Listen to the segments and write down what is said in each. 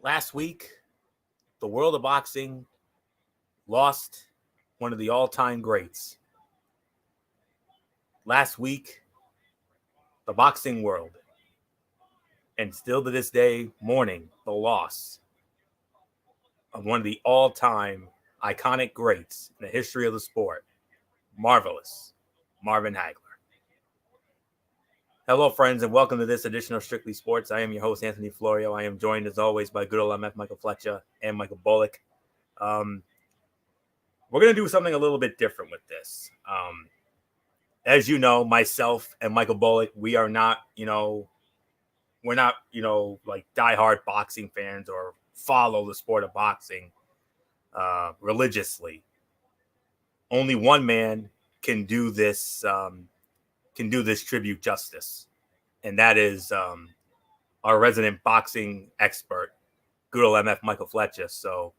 Last week, the world of boxing lost one of the all-time greats. Last week, the boxing world, and still to this day, mourning the loss of one of the all-time iconic greats in the history of the sport, marvelous Marvin Hagler. Hello, friends, and welcome to this edition of Strictly Sports. I am your host, Anthony Florio. I am joined, as always, by good old MF Michael Fletcher and Michael Bullock. We're going to do something a little bit different with this. As you know, myself and Michael Bullock, we are not, we're not, like diehard boxing fans or follow the sport of boxing religiously. Only one man can do this tribute justice, and that is our resident boxing expert, good old MF Michael Fletcher. So,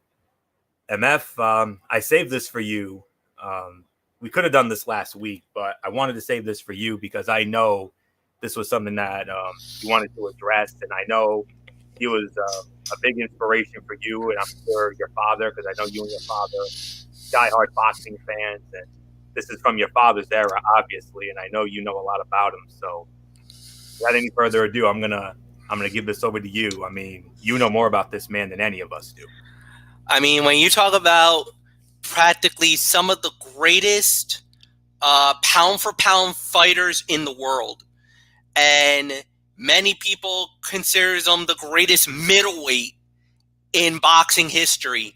MF, I saved this for you. We could have done this last week, but I wanted to save this for you because I know this was something that you wanted to address, and I know he was a big inspiration for you, and I'm sure your father, because I know you and your father diehard boxing fans, and this is from your father's era, obviously, and I know you know a lot about him. So, without any further ado, I'm gonna give this over to you. I mean, you know more about this man than any of us do. I mean, when you talk about practically some of the greatest pound-for-pound fighters in the world, and many people consider him the greatest middleweight in boxing history,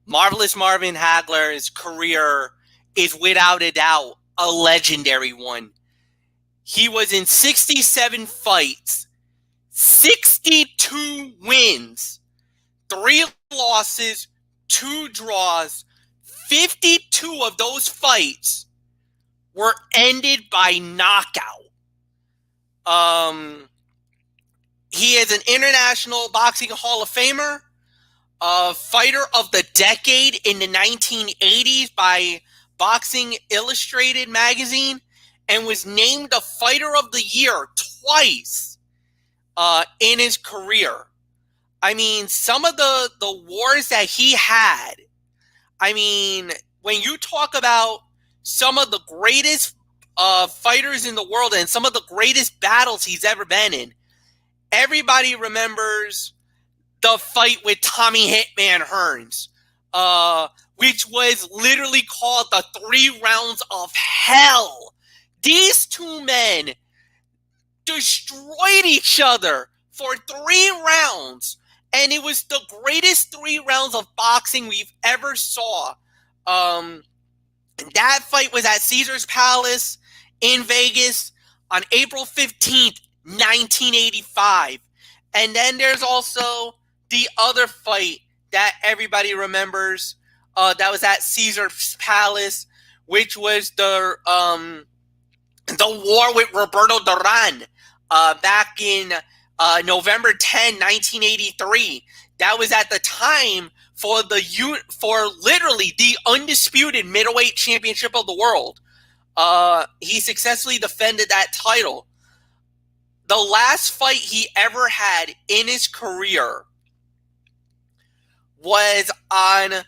Marvelous Marvin Hagler's career is without a doubt a legendary one. He was in 67 fights, 62 wins, 3 losses, 2 draws. 52 of those fights were ended by knockout. He is an International Boxing Hall of Famer, fighter of the decade in the 1980s by Boxing Illustrated magazine, and was named the Fighter of the Year twice in his career. I mean, some of the wars that he had, I mean, when you talk about some of the greatest fighters in the world and some of the greatest battles he's ever been in, everybody remembers the fight with Tommy Hitman Hearns, which was literally called the 3 rounds of hell. These two men destroyed each other for 3 rounds, and it was the greatest 3 rounds of boxing we've ever saw. That fight was at Caesar's Palace in Vegas on April 15th, 1985. And then there's also the other fight that everybody remembers that was at Caesar's Palace, which was the war with Roberto Duran back in November 10, 1983. That was at the time for literally the undisputed middleweight championship of the world. He successfully defended that title. The last fight he ever had in his career was on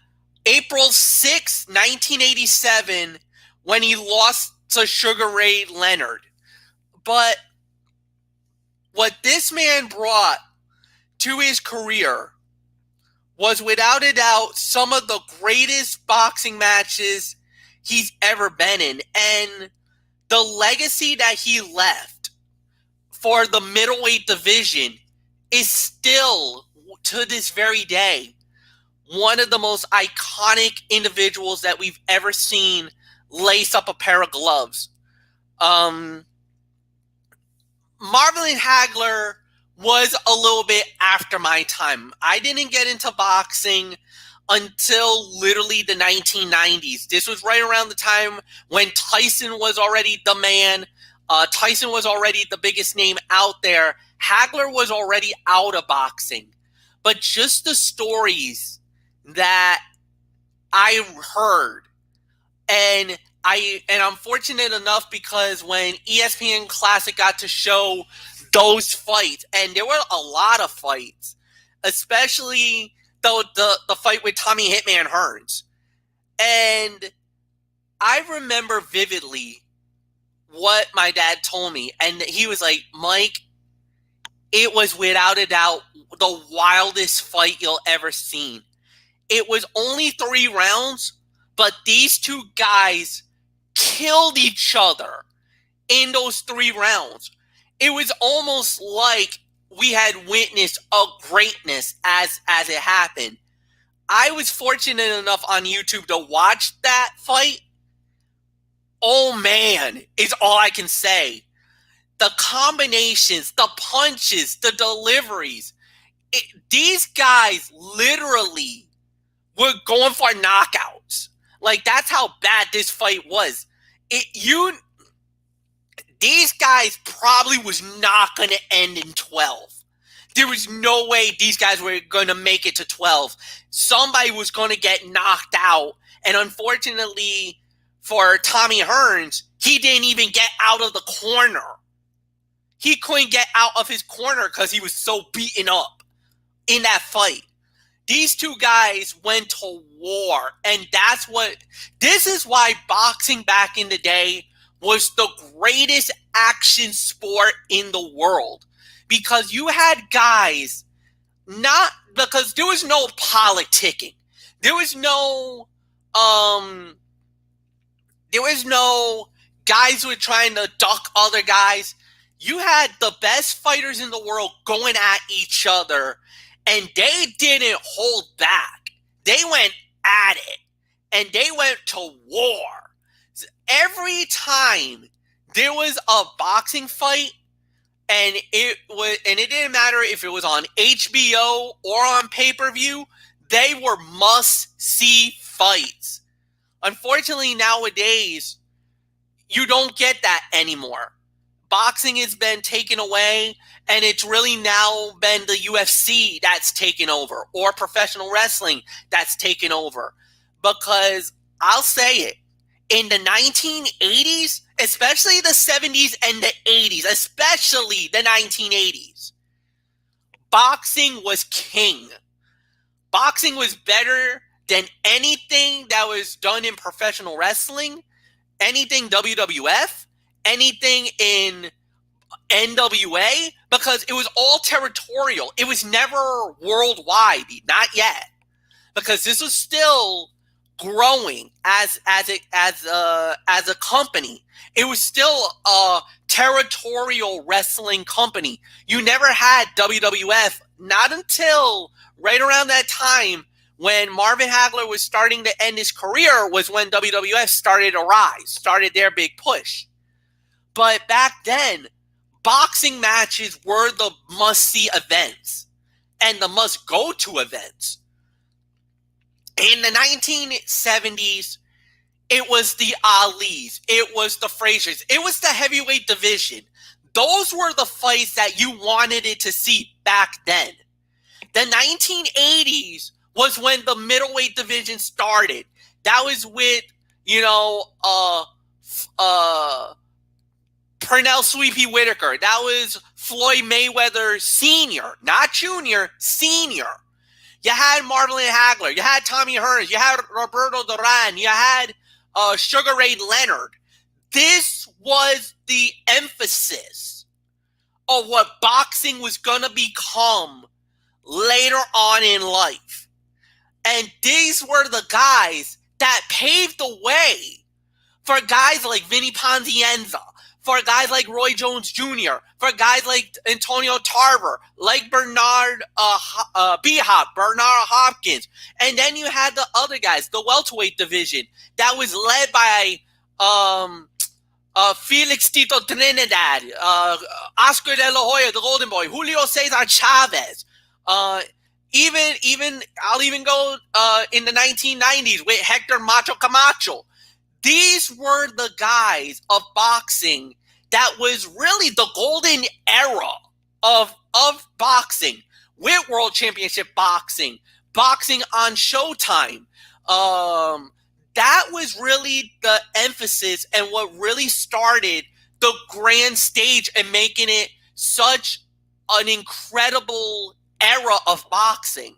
April 6, 1987, when he lost to Sugar Ray Leonard. But what this man brought to his career was without a doubt some of the greatest boxing matches he's ever been in. And the legacy that he left for the middleweight division is still, to this very day, one of the most iconic individuals that we've ever seen lace up a pair of gloves. Marvin Hagler was a little bit after my time. I didn't get into boxing until literally the 1990s. This was right around the time when Tyson was already the man. Tyson was already the biggest name out there. Hagler was already out of boxing. But just the stories that I heard, and I'm fortunate enough because when ESPN Classic got to show those fights, and there were a lot of fights, especially the fight with Tommy Hitman Hearns. And I remember vividly what my dad told me, and he was like, Mike, it was without a doubt the wildest fight you'll ever seen. It was only 3 rounds, but these two guys killed each other in those 3 rounds. It was almost like we had witnessed a greatness as it happened. I was fortunate enough on YouTube to watch that fight. Oh man, is all I can say. The combinations, the punches, the deliveries. These guys literally were going for knockouts. Like, that's how bad this fight was. These guys probably was not going to end in 12. There was no way these guys were going to make it to 12. Somebody was going to get knocked out. And unfortunately for Tommy Hearns, he didn't even get out of the corner. He couldn't get out of his corner because he was so beaten up in that fight. These two guys went to war. And this is why boxing back in the day was the greatest action sport in the world. Because you had guys, not because there was no politicking. There was no guys who were trying to duck other guys. You had the best fighters in the world going at each other, and they didn't hold back. They went at it, and they went to war. Every time there was a boxing fight, and it didn't matter if it was on HBO or on pay-per-view, they were must-see fights. Unfortunately, nowadays, you don't get that anymore. Boxing has been taken away, and it's really now been the UFC that's taken over, or professional wrestling that's taken over. Because I'll say it, in the 1980s, especially the 70s and the 80s, especially the 1980s, boxing was king. Boxing was better than anything that was done in professional wrestling, anything WWF, anything in NWA, because it was all territorial. It was never worldwide, not yet, because this was still growing as a company. It was still a territorial wrestling company. You never had WWF, not until right around that time when Marvin Hagler was starting to end his career, was when WWF started to rise, started their big push. But back then, boxing matches were the must-see events and the must-go-to events. In the 1970s, it was the Alis, it was the Fraziers, it was the heavyweight division. Those were the fights that you wanted it to see back then. The 1980s was when the middleweight division started. That was with, Pernell Sweepy Whitaker. That was Floyd Mayweather Sr., not Jr., Sr. You had Marvin Hagler. You had Tommy Hearns. You had Roberto Duran. You had Sugar Ray Leonard. This was the emphasis of what boxing was going to become later on in life. And these were the guys that paved the way for guys like Vinny Ponzienza, for guys like Roy Jones Jr., for guys like Antonio Tarver, like Bernard Hopkins. And then you had the other guys, the welterweight division, that was led by Felix Tito Trinidad, Oscar De La Hoya, the Golden Boy, Julio Cesar Chavez. I'll even go in the 1990s with Hector Macho Camacho. These were the guys of boxing that was really the golden era of boxing, with World Championship boxing, boxing on Showtime. That was really the emphasis and what really started the grand stage and making it such an incredible era of boxing.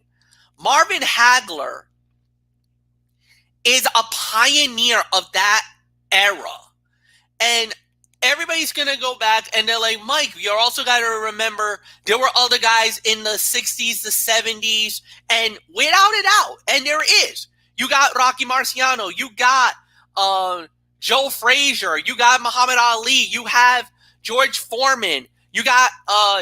Marvin Hagler is a pioneer of that era. And everybody's going to go back and they're like, Mike, you also got to remember there were other guys in the 60s, the 70s, and without a doubt, and there is. You got Rocky Marciano, you got Joe Frazier, you got Muhammad Ali, you have George Foreman, you got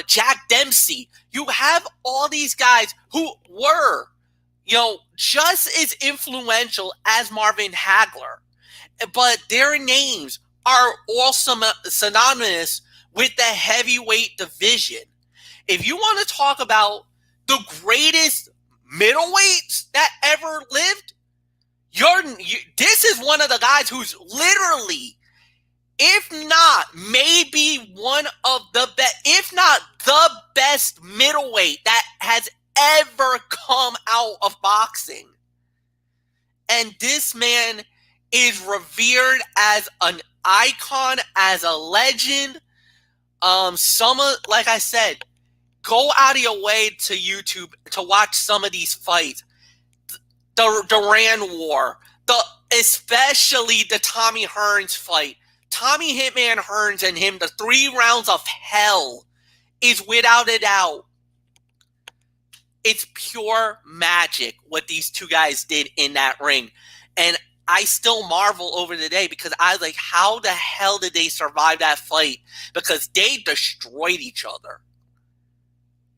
Jack Dempsey. You have all these guys who were, just as influential as Marvin Hagler, but their names are also synonymous with the heavyweight division. If you want to talk about the greatest middleweights that ever lived, this is one of the guys who's literally, if not maybe one of the best, if not the best middleweight that has ever come out of boxing. And this man is revered as an icon, as a legend. Like I said, go out of your way to YouTube to watch some of these fights. The Duran War, especially the Tommy Hearns fight. Tommy Hitman Hearns and him, the 3 rounds of hell, is without a doubt. It's pure magic what these two guys did in that ring. And I still marvel over the day because I was like, how the hell did they survive that fight? Because they destroyed each other.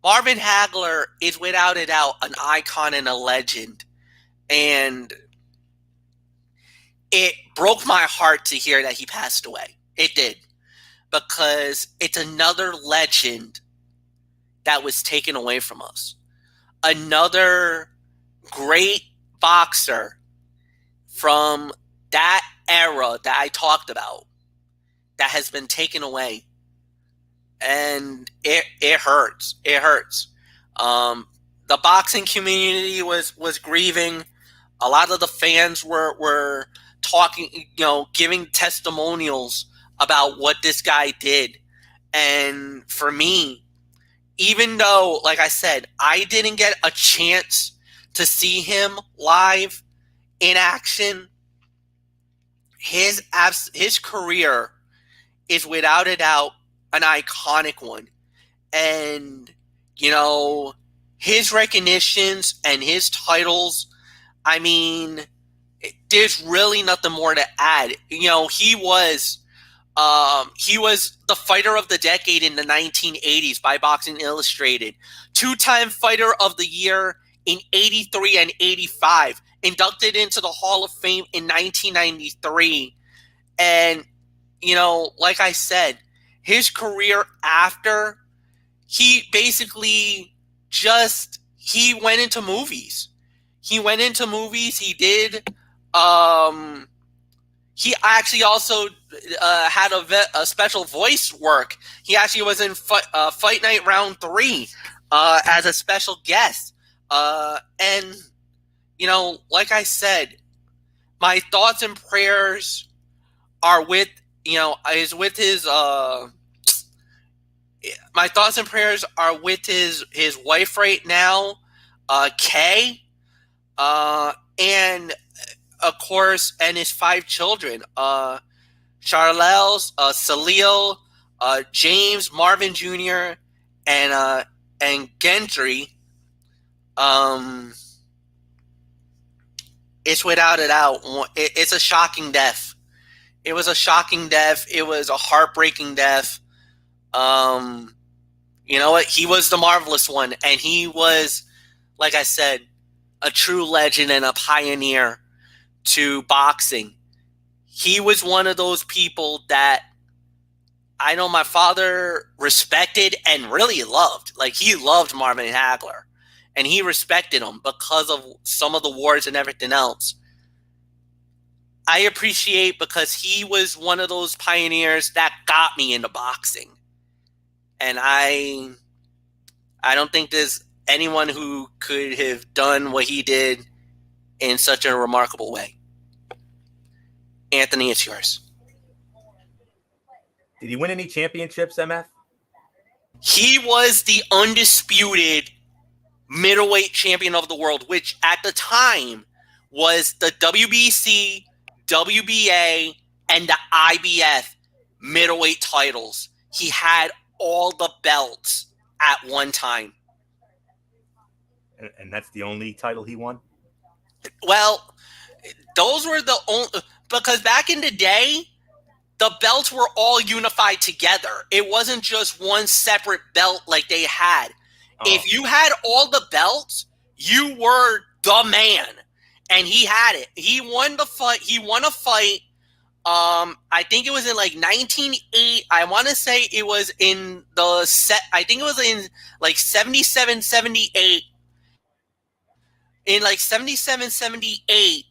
Marvin Hagler is without a doubt an icon and a legend. And it broke my heart to hear that he passed away. It did. Because it's another legend that was taken away from us. Another great boxer from that era that I talked about that has been taken away. And it hurts. It hurts. The boxing community was grieving. A lot of the fans were talking, giving testimonials about what this guy did. And for me, even though, like I said, I didn't get a chance to see him live in action, his career is without a doubt an iconic one. And, his recognitions and his titles, I mean, there's really nothing more to add. He was the fighter of the decade in the 1980s by Boxing Illustrated. 2-time fighter of the year in 83 and 85. Inducted into the Hall of Fame in 1993. And, like I said, his career after, he basically he went into movies. He did, he actually also had a special voice work. He actually was in Fight Night Round 3 as a special guest. And, like I said, my thoughts and prayers are with, my thoughts and prayers are with his wife right now, Kay, and of course, and his 5 children, Charles, Salil, James, Marvin Jr., and Gendry. It's without a doubt, it's a shocking death. It was a shocking death. It was a heartbreaking death. You know what? He was the marvelous one, and he was, like I said, a true legend and a pioneer to boxing. He was one of those people that I know my father respected and really loved. Like, he loved Marvin Hagler, and he respected him because of some of the wars and everything else. I appreciate because he was one of those pioneers that got me into boxing. And I don't think there's anyone who could have done what he did in such a remarkable way. Anthony, it's yours. Did he win any championships, MF? He was the undisputed middleweight champion of the world, which at the time was the WBC, WBA, and the IBF middleweight titles. He had all the belts at one time. And that's the only title he won? Well, those were the only, because back in the day, the belts were all unified together. It wasn't just one separate belt like they had. Oh. If you had all the belts, you were the man. And he had it. He won the fight. He won a fight. I think it was in like 1980. I want to say it was in the set. I think it was in like 77, 78. In like 77, 78.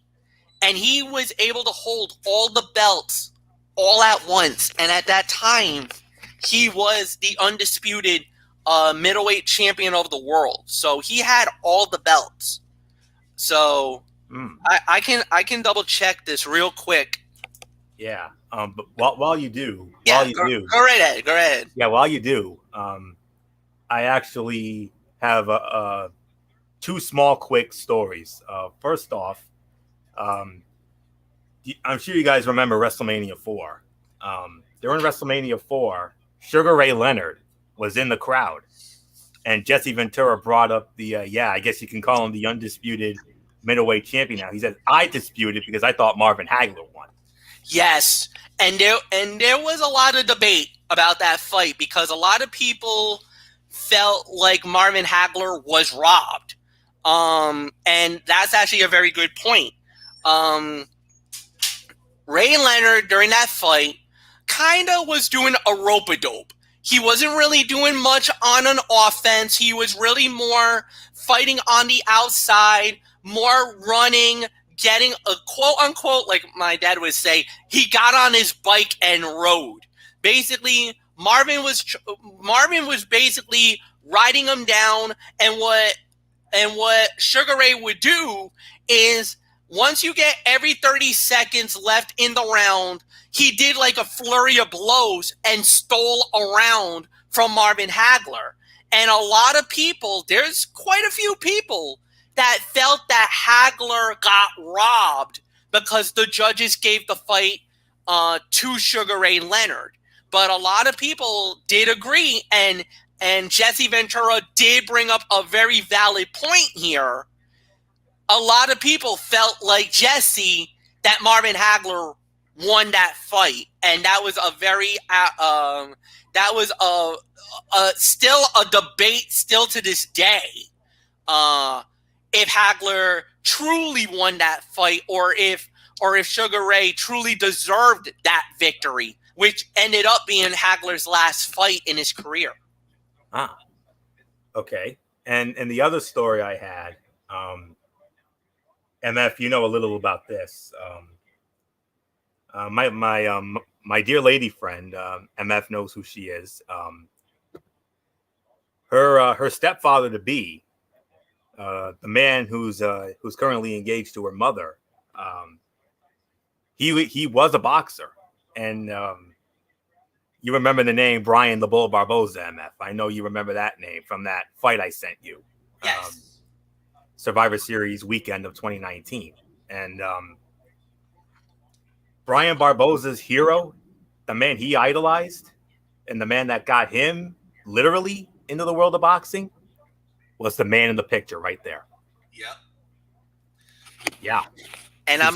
And he was able to hold all the belts all at once. And at that time, he was the undisputed middleweight champion of the world. So he had all the belts. So I can double check this real quick. Yeah. But while you do, go right ahead. Go ahead. Yeah. While you do, I actually have two small, quick stories. First off, I'm sure you guys remember WrestleMania 4. During WrestleMania 4, Sugar Ray Leonard was in the crowd, and Jesse Ventura brought up I guess you can call him the undisputed middleweight champion now. He said, I disputed because I thought Marvin Hagler won. Yes, and there was a lot of debate about that fight because a lot of people felt like Marvin Hagler was robbed. And that's actually a very good point. Ray Leonard, during that fight, kind of was doing a rope-a-dope. He wasn't really doing much on an offense. He was really more fighting on the outside, more running, getting a quote-unquote, like my dad would say, he got on his bike and rode. Basically, Marvin was basically riding him down, and what Sugar Ray would do is once you get every 30 seconds left in the round, he did like a flurry of blows and stole a round from Marvin Hagler. And a lot of people, there's quite a few people that felt that Hagler got robbed because the judges gave the fight to Sugar Ray Leonard. But a lot of people did agree, and Jesse Ventura did bring up a very valid point here. A lot of people felt like Jesse that Marvin Hagler won that fight, and that was a very still a debate still to this day. If Hagler truly won that fight, or if Sugar Ray truly deserved that victory, which ended up being Hagler's last fight in his career. Okay. And the other story I had, MF, you know a little about this. My dear lady friend, MF knows who she is. Her stepfather to be, the man who's currently engaged to her mother, he was a boxer, and you remember the name Brian the Bull Barboza, MF. I know you remember that name from that fight I sent you. Yes. Survivor Series weekend of 2019. And Brian Barboza's hero, the man he idolized, and the man that got him literally into the world of boxing, was the man in the picture right there. Yep. Yeah. And I'm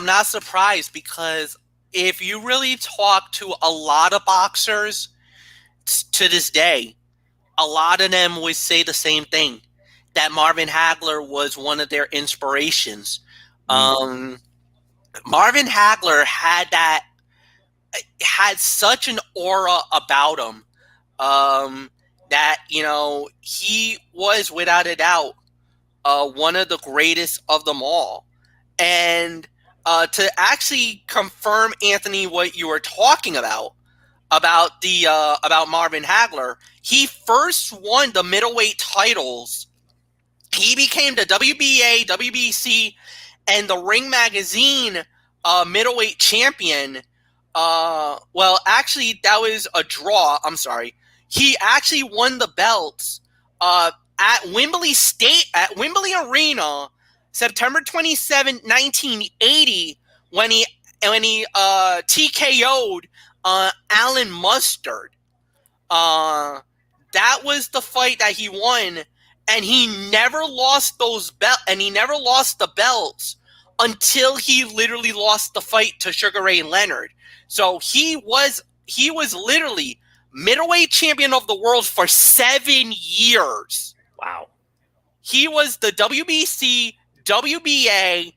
not surprised, because if you really talk to a lot of boxers to this day, a lot of them would say the same thing, that Marvin Hagler was one of their inspirations. Marvin Hagler had such an aura about him that, he was without a doubt one of the greatest of them all. And to actually confirm, Anthony, what you were talking about Marvin Hagler, he first won the middleweight titles. He became the WBA, WBC, and the Ring Magazine middleweight champion. Well, actually, that was a draw. I'm sorry. He actually won the belts at Wembley Arena, September 27, 1980, when he TKO'd Alan Mustard. That was the fight that he won, and he never lost the belts until he literally lost the fight to Sugar Ray Leonard. So he was literally middleweight champion of the world for 7 years. Wow. He was the WBC, WBA,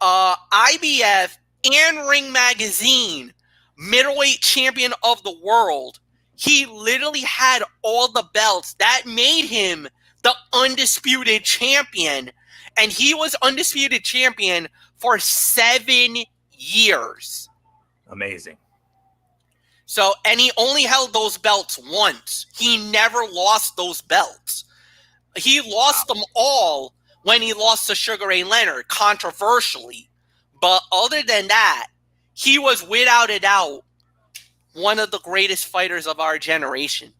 IBF, and Ring Magazine middleweight champion of the world. He literally had all the belts. That made him the undisputed champion. And he was undisputed champion for 7 years. Amazing. So, and he only held those belts once. He never lost those belts. He lost them all when he lost to Sugar Ray Leonard, controversially. But other than that, he was without a doubt one of the greatest fighters of our generation.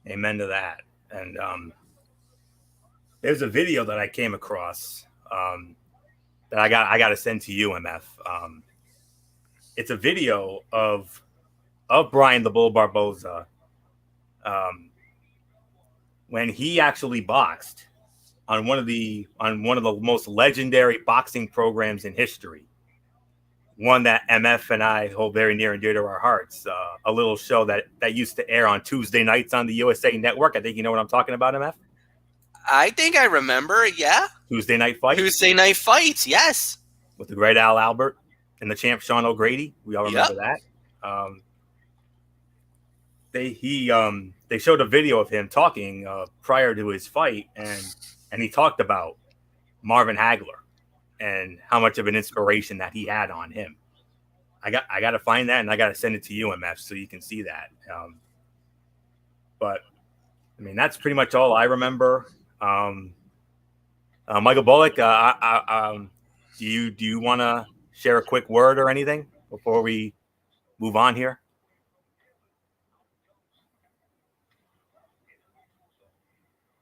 Amen to that. And there's a video that I came across that I got to send to you, MF. It's a video of Brian the Bull Barboza when he actually boxed on one of the most legendary boxing programs in history. One that MF and I hold very near and dear to our hearts. A little show that used to air on Tuesday nights on the USA Network. I think you know what I'm talking about, MF? I think I remember, yeah. Tuesday Night Fights? Tuesday Night Fights, yes. With the great Al Albert and the champ Sean O'Grady. We all remember that. They showed a video of him talking prior to his fight, and he talked about Marvin Hagler and how much of an inspiration that he had on him. I got to find that, and I got to send it to you, MF, so you can see that. But I mean, that's pretty much all I remember. Michael Bullock, do you want to share a quick word or anything before we move on here?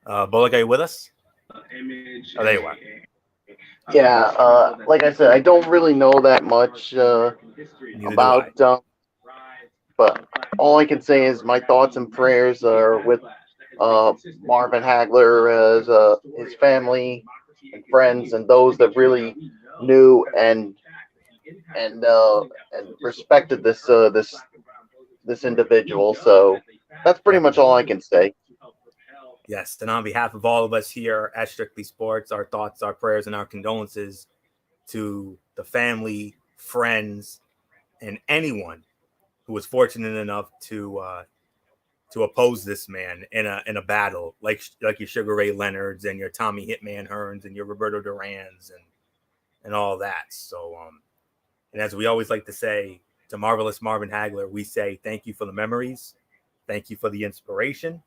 Bullock, are you with us? Oh, there you are. Yeah, like I said, I don't really know that much about, but all I can say is my thoughts and prayers are with Marvin Hagler, as his family and friends, and those that really knew and respected this individual. So that's pretty much all I can say. Yes, and on behalf of all of us here at Strictly Sports, our thoughts, our prayers, and our condolences to the family, friends, and anyone who was fortunate enough to oppose this man in a battle, like your Sugar Ray Leonards and your Tommy Hitman Hearns and your Roberto Durans and all that. So, and as we always like to say to Marvelous Marvin Hagler, we say thank you for the memories, thank you for the inspiration,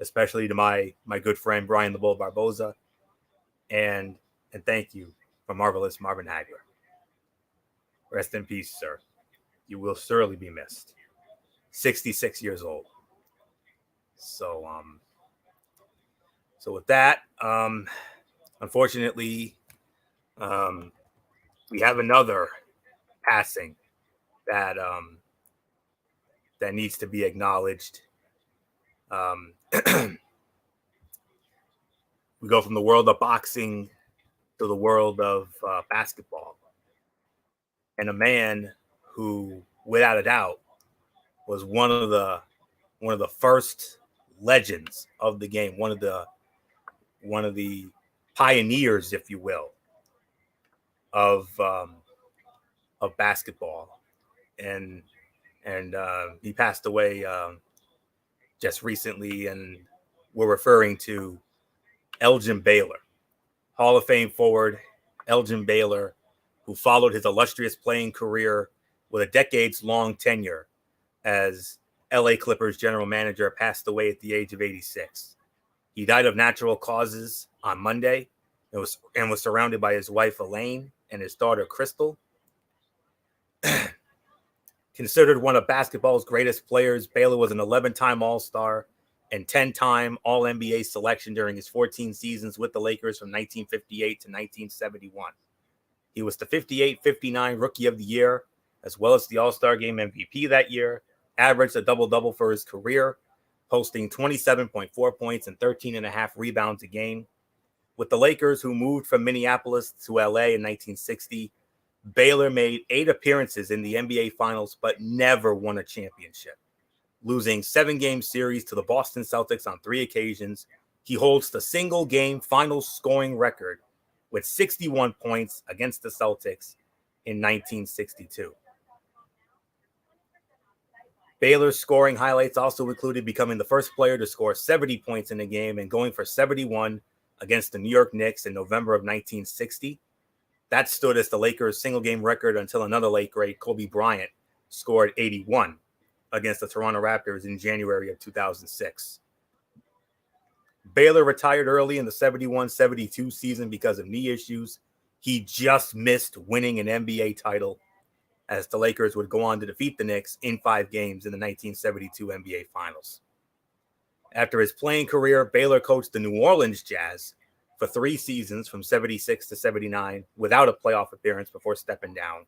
especially to my good friend Brian the Bull Barboza, and thank you for Marvelous Marvin Hagler. Rest in peace, sir. You will surely be missed. 66 years old. So with that, unfortunately, we have another passing that needs to be acknowledged. We go from the world of boxing to the world of basketball, and a man who, without a doubt, was one of the first legends of the game, one of the pioneers, if you will, of basketball, and he passed away just recently, and we're referring to Elgin Baylor, Hall of Fame forward Elgin Baylor, who followed his illustrious playing career with a decades-long tenure as LA Clippers general manager, passed away at the age of 86. He died of natural causes on Monday and was surrounded by his wife Elaine and his daughter Crystal. Considered one of basketball's greatest players, Baylor was an 11-time All-Star and 10-time All-NBA selection during his 14 seasons with the Lakers from 1958 to 1971. He was the 58-59 Rookie of the Year, as well as the All-Star Game MVP that year, averaged a double-double for his career, posting 27.4 points and 13.5 rebounds a game. With the Lakers, who moved from Minneapolis to LA in 1960, Baylor made 8 appearances in the NBA Finals, but never won a championship. Losing 7-game series to the Boston Celtics on 3 occasions, he holds the single-game finals scoring record with 61 points against the Celtics in 1962. Baylor's scoring highlights also included becoming the first player to score 70 points in a game and going for 71 against the New York Knicks in November of 1960. That stood as the Lakers' single-game record until another late great, Kobe Bryant, scored 81 against the Toronto Raptors in January of 2006. Baylor retired early in the 71-72 season because of knee issues. He just missed winning an NBA title, as the Lakers would go on to defeat the Knicks in 5 games in the 1972 NBA Finals. After his playing career, Baylor coached the New Orleans Jazz for 3 seasons from 76 to 79 without a playoff appearance before stepping down.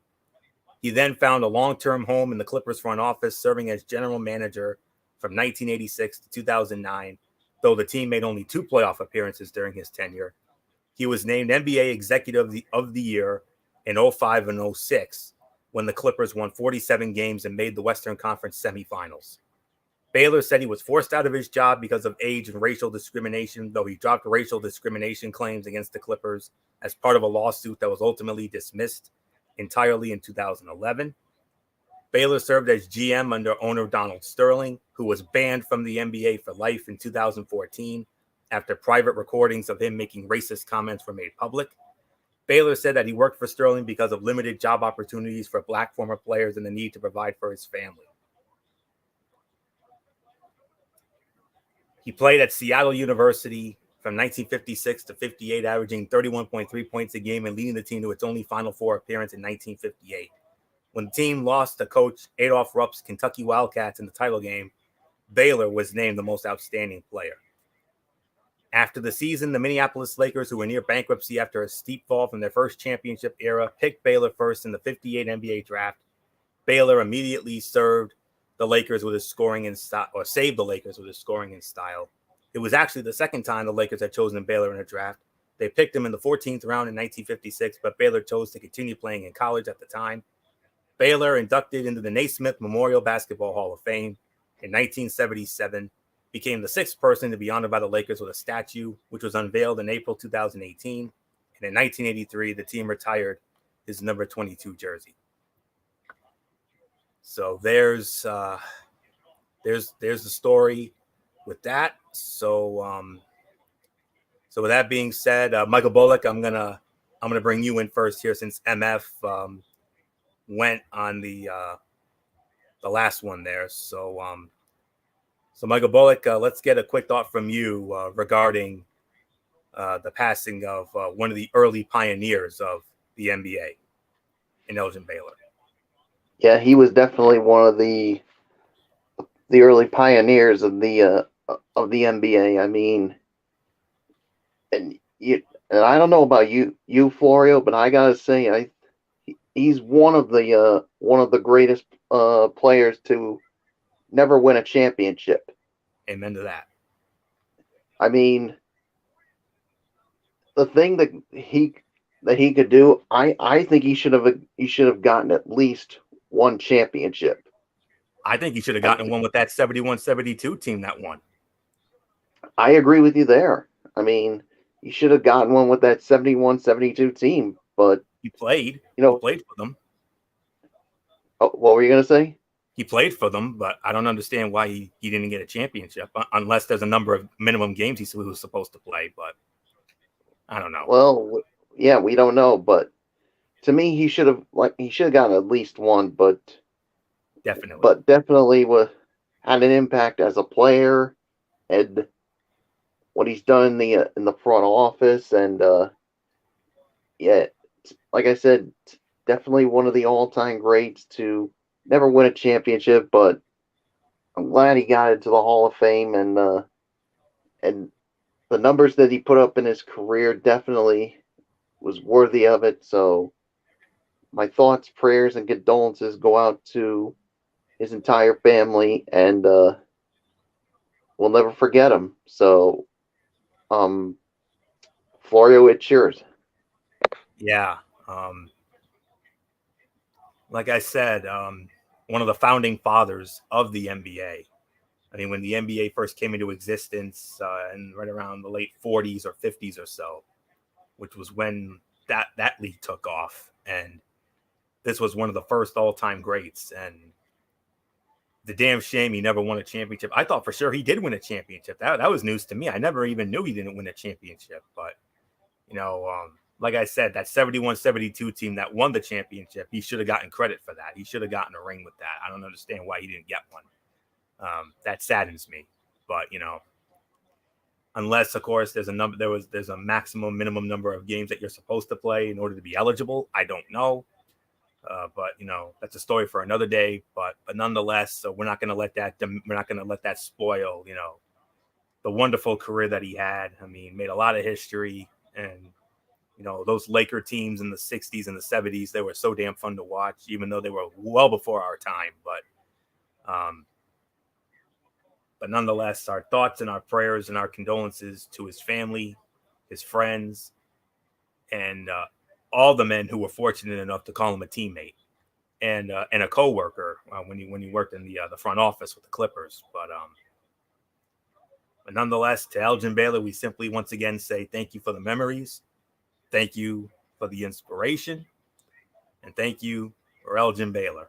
He then found a long-term home in the Clippers front office, serving as general manager from 1986 to 2009, though the team made only 2 playoff appearances during his tenure. He was named NBA Executive of the Year in 05 and 06, when the Clippers won 47 games and made the Western Conference semifinals. Baylor said he was forced out of his job because of age and racial discrimination, though he dropped racial discrimination claims against the Clippers as part of a lawsuit that was ultimately dismissed entirely in 2011. Baylor served as GM under owner Donald Sterling, who was banned from the NBA for life in 2014 after private recordings of him making racist comments were made public. Baylor said that he worked for Sterling because of limited job opportunities for Black former players and the need to provide for his family. He played at Seattle University from 1956 to 58, averaging 31.3 points a game and leading the team to its only Final Four appearance in 1958. When the team lost to coach Adolph Rupp's Kentucky Wildcats in the title game, Baylor was named the most outstanding player. After the season, the Minneapolis Lakers, who were near bankruptcy after a steep fall from their first championship era, picked Baylor first in the 58 NBA draft. Baylor immediately saved the Lakers with his scoring and style. It was actually the second time the Lakers had chosen Baylor in a draft. They picked him in the 14th round in 1956, but Baylor chose to continue playing in college at the time. Baylor, inducted into the Naismith Memorial Basketball Hall of Fame in 1977, became the 6th person to be honored by the Lakers with a statue, which was unveiled in April 2018. And in 1983, the team retired his number 22 jersey. So there's the story with that. So with that being said, Michael Bullock, I'm gonna bring you in first here, since MF went on the last one there. So Michael Bullock, let's get a quick thought from you regarding the passing of one of the early pioneers of the NBA in Elgin Baylor. Yeah, he was definitely one of the early pioneers of the NBA. I mean, and I don't know about you, Florio, but I gotta say, he's one of the greatest players to never win a championship. Amen to that. I mean, the thing that he could do, I think he should have gotten at least one championship. I think he should have gotten one with that 71-72 team that won. I agree with you there. I mean, he should have gotten one with that 71-72 team, but he played. He played for them. Oh, what were you going to say? He played for them, but I don't understand why he didn't get a championship, unless there's a number of minimum games he was supposed to play, but I don't know. Well, yeah, we don't know, but to me, he should have gotten at least one, but definitely had an impact as a player, and what he's done in the front office, and yeah, like I said, definitely one of the all-time greats to never win a championship, but I'm glad he got into the Hall of Fame, and and the numbers that he put up in his career definitely was worthy of it. So my thoughts, prayers, and condolences go out to his entire family, and we'll never forget him. So, Florio, it's yours. Yeah. Like I said, one of the founding fathers of the NBA. I mean, when the NBA first came into existence, and right around the late 40s or 50s or so, which was when that league took off, and this was one of the first all-time greats. And the damn shame he never won a championship. I thought for sure he did win a championship. That was news to me. I never even knew he didn't win a championship. But like I said, that 71-72 team that won the championship, he should have gotten credit for that. He should have gotten a ring with that. I don't understand why he didn't get one. That saddens me. But unless of course there's a maximum minimum number of games that you're supposed to play in order to be eligible. I don't know. But that's a story for another day. But nonetheless, so we're not going to let that spoil the wonderful career that he had. I mean, made a lot of history, and those Laker teams in the 60s and the 70s, they were so damn fun to watch, even though they were well before our time. But nonetheless, our thoughts and our prayers and our condolences to his family, his friends, and all the men who were fortunate enough to call him a teammate and a coworker when he worked in the front office with the Clippers. But nonetheless, to Elgin Baylor, we simply once again say thank you for the memories, thank you for the inspiration, and thank you for Elgin Baylor,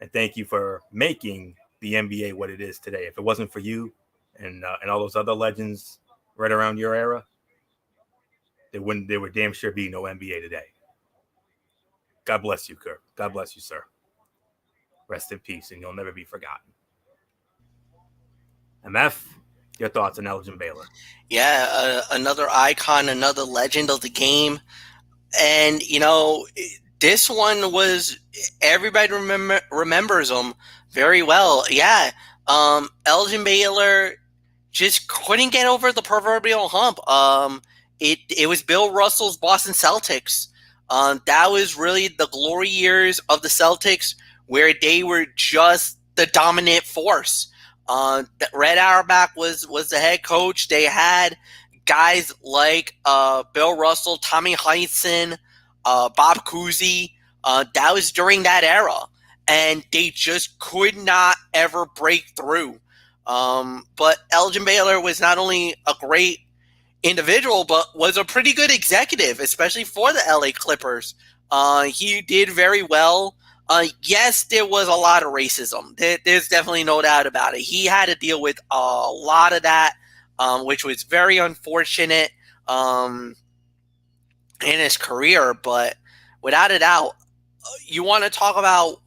and thank you for making the NBA what it is today. If it wasn't for you and all those other legends right around your era, there would damn sure be no NBA today. God bless you, Kirk. God bless you, sir. Rest in peace, and you'll never be forgotten. MF, your thoughts on Elgin Baylor? Yeah, another icon, another legend of the game. And, this one was, everybody remembers him very well. Yeah, Elgin Baylor just couldn't get over the proverbial hump. It was Bill Russell's Boston Celtics. That was really the glory years of the Celtics, where they were just the dominant force. Red Auerbach was the head coach. They had guys like Bill Russell, Tommy Heinsohn, Bob Cousy. That was during that era, and they just could not ever break through. But Elgin Baylor was not only a great individual, but was a pretty good executive, especially for the LA Clippers. He did very well. Yes, there was a lot of racism. There's definitely no doubt about it. He had to deal with a lot of that, which was very unfortunate in his career. But without a doubt, you want to talk about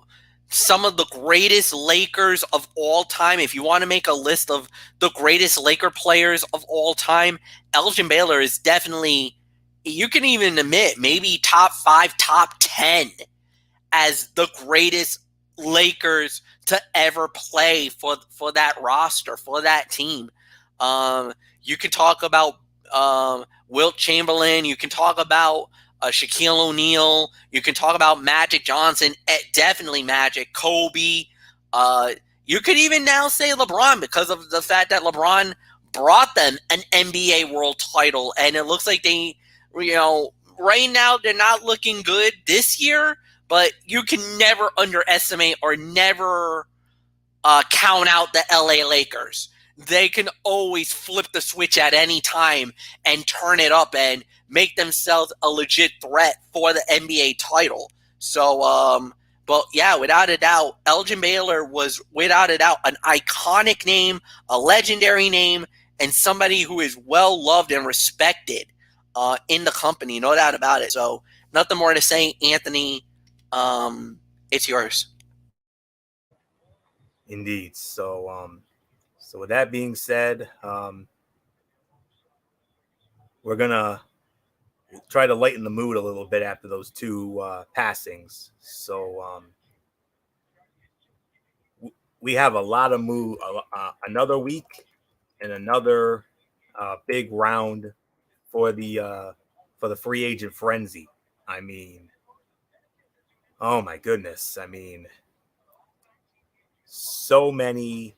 some of the greatest Lakers of all time. If you want to make a list of the greatest Laker players of all time, Elgin Baylor is definitely, you can even admit, maybe top 5, top 10 as the greatest Lakers to ever play for that roster, for that team. You can talk about Wilt Chamberlain. You can talk about Shaquille O'Neal. You can talk about Magic Johnson. Definitely Magic. Kobe. You could even now say LeBron, because of the fact that LeBron brought them an NBA world title. And it looks like they, right now they're not looking good this year, but you can never underestimate or never count out the LA Lakers. They can always flip the switch at any time and turn it up and make themselves a legit threat for the NBA title. So, but yeah, without a doubt, Elgin Baylor was without a doubt an iconic name, a legendary name, and somebody who is well loved and respected in the company, no doubt about it. So, nothing more to say, Anthony. It's yours. Indeed. So with that being said, we're gonna try to lighten the mood a little bit after those two passings. So we have a lot of mood, another week and another big round for the free agent frenzy. I mean, oh my goodness. I mean, so many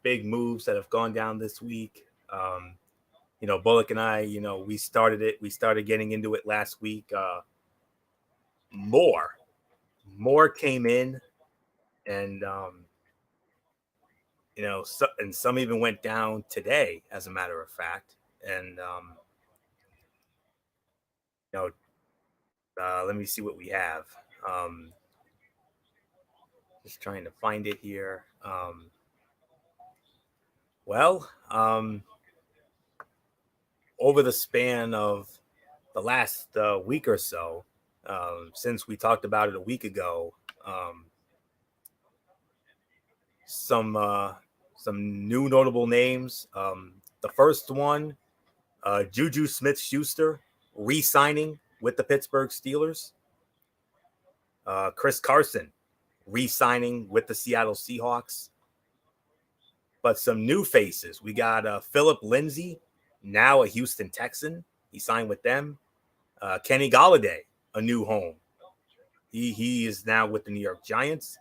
big moves that have gone down this week. Bullock and I, we started it. We started getting into it last week. More came in, and and some even went down today, as a matter of fact. And let me see what we have. Just trying to find it here. Over the span of the last week or so, since we talked about it a week ago, some new notable names. The first one, Juju Smith-Schuster, re-signing with the Pittsburgh Steelers. Chris Carson, re-signing with the Seattle Seahawks. But some new faces. We got Philip Lindsay, now a Houston Texan. He signed with them. Kenny Golladay, a new home. He is now with the New York Giants.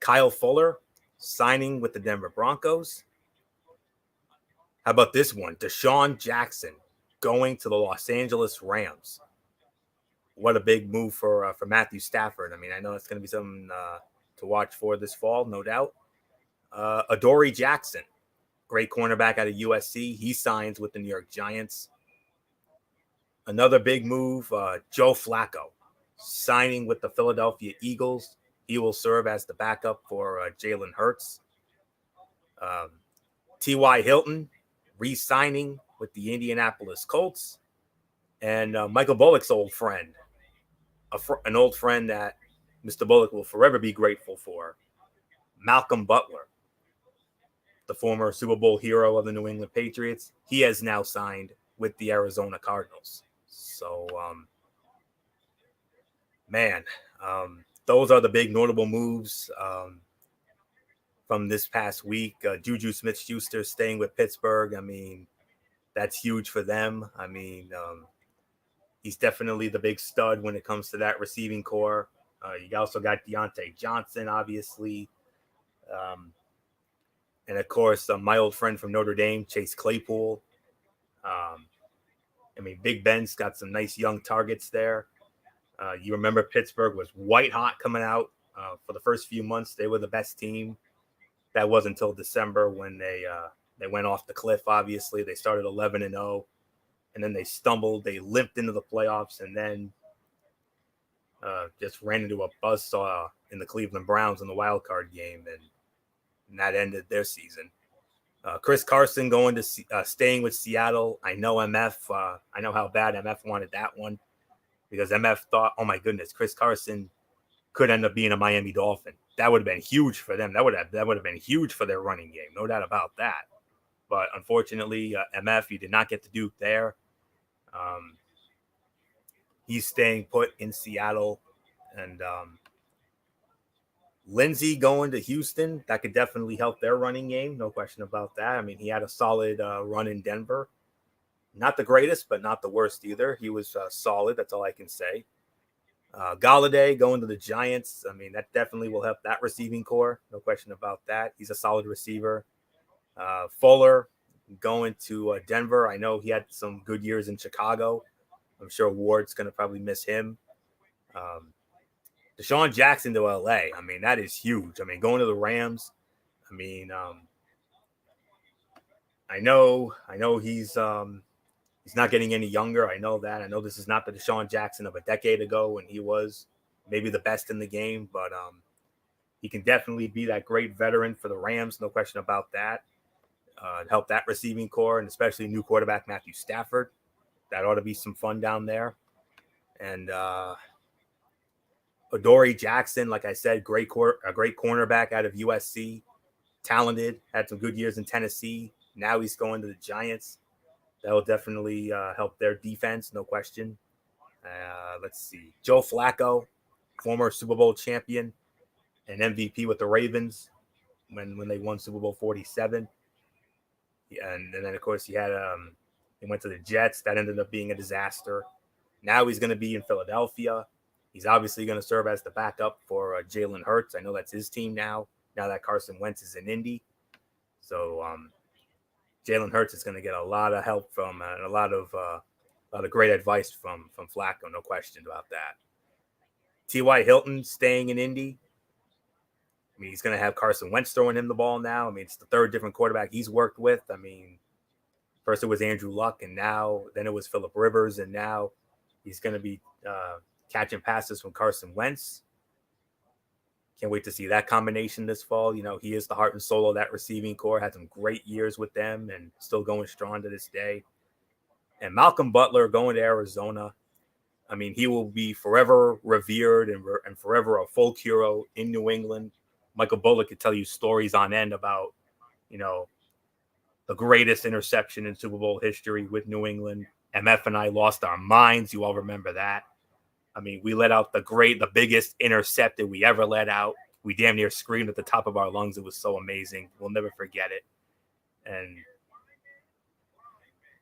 Kyle Fuller, signing with the Denver Broncos. How about this one? Desean Jackson, going to the Los Angeles Rams. What a big move for Matthew Stafford. I mean, I know it's going to be something to watch for this fall, no doubt. Adoree Jackson, great cornerback out of USC. He signs with the New York Giants. Another big move, Joe Flacco, signing with the Philadelphia Eagles. He will serve as the backup for Jalen Hurts. T.Y. Hilton, re-signing with the Indianapolis Colts. And Michael Bullock's old friend, an old friend that Mr. Bullock will forever be grateful for, Malcolm Butler, the former Super Bowl hero of the New England Patriots. He has now signed with the Arizona Cardinals. So, those are the big notable moves from this past week. Juju Smith-Schuster staying with Pittsburgh. I mean, that's huge for them. I mean, he's definitely the big stud when it comes to that receiving core. You also got Deontay Johnson, obviously. And, of course, my old friend from Notre Dame, Chase Claypool. Big Ben's got some nice young targets there. You remember Pittsburgh was white hot coming out for the first few months. They were the best team. That wasn't until December when they went off the cliff, obviously. They started 11-0, and then they stumbled. They limped into the playoffs, and then just ran into a buzzsaw in the Cleveland Browns in the wild card game, and that ended their season. Chris Carson going to staying with Seattle. I know MF. I know how bad MF wanted that one, because MF thought, oh my goodness, Chris Carson could end up being a Miami Dolphin. That would have been huge for them. That would have been huge for their running game, no doubt about that. But unfortunately, MF, you did not get the Duke there. He's staying put in Seattle, and Lindsay going to Houston, that could definitely help their running game. No question about that. I mean, he had a solid run in Denver. Not the greatest, but not the worst either. He was solid. That's all I can say. Golladay going to the Giants. I mean, that definitely will help that receiving core. No question about that. He's a solid receiver. Fuller going to Denver. I know he had some good years in Chicago. I'm sure Ward's going to probably miss him. Desean Jackson to LA. I mean, that is huge. I mean, going to the Rams. I mean, I know he's not getting any younger. I know that. I know this is not the Desean Jackson of a decade ago when he was maybe the best in the game, but he can definitely be that great veteran for the Rams. No question about that. Help that receiving core, and especially new quarterback Matthew Stafford. That ought to be some fun down there. And Adoree Jackson, like I said, a great cornerback out of USC, talented, had some good years in Tennessee. Now he's going to the Giants. That will definitely help their defense, no question. Let's see. Joe Flacco, former Super Bowl champion and MVP with the Ravens when they won Super Bowl 47. And then of course he went to the Jets. That ended up being a disaster. Now he's going to be in Philadelphia. He's obviously going to serve as the backup for Jalen Hurts. I know that's his team now. Now that Carson Wentz is in Indy, so Jalen Hurts is going to get a lot of help from and a lot of great advice from Flacco. No question about that. T.Y. Hilton staying in Indy. I mean, he's going to have Carson Wentz throwing him the ball now. I mean, it's the third different quarterback he's worked with. I mean, first it was Andrew Luck, and then it was Phillip Rivers, and now he's going to be catching passes from Carson Wentz. Can't wait to see that combination this fall. You know, he is the heart and soul of that receiving core. Had some great years with them and still going strong to this day. And Malcolm Butler going to Arizona. I mean, he will be forever revered and forever a folk hero in New England. Michael Bullock could tell you stories on end about, you know, the greatest interception in Super Bowl history with New England. MF and I lost our minds. You all remember that. I mean, we let out the biggest intercept that we ever let out. We damn near screamed at the top of our lungs. It was so amazing. We'll never forget it. And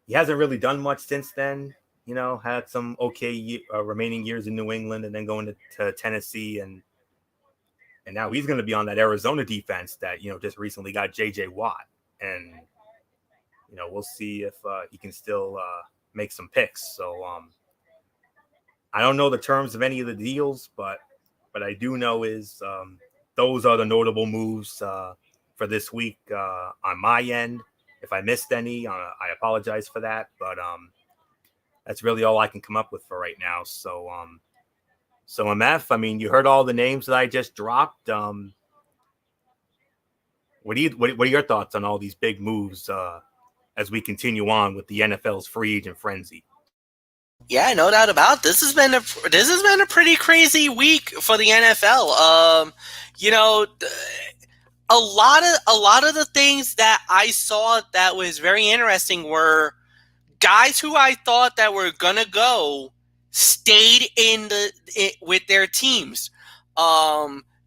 he hasn't really done much since then. You know, had some okay remaining years in New England and then going to Tennessee. And now he's going to be on that Arizona defense that, you know, just recently got J.J. Watt. And, you know, we'll see if he can still make some picks. So, I don't know the terms of any of the deals, but I do know is those are the notable moves for this week on my end. If I missed any, I apologize for that. But that's really all I can come up with for right now. So, MF, I mean, you heard all the names that I just dropped. What are your thoughts on all these big moves as we continue on with the NFL's free agent frenzy? Yeah, no doubt about it. This has been a pretty crazy week for the NFL. You know, a lot of the things that I saw that was very interesting were guys who I thought that were gonna go stayed with their teams.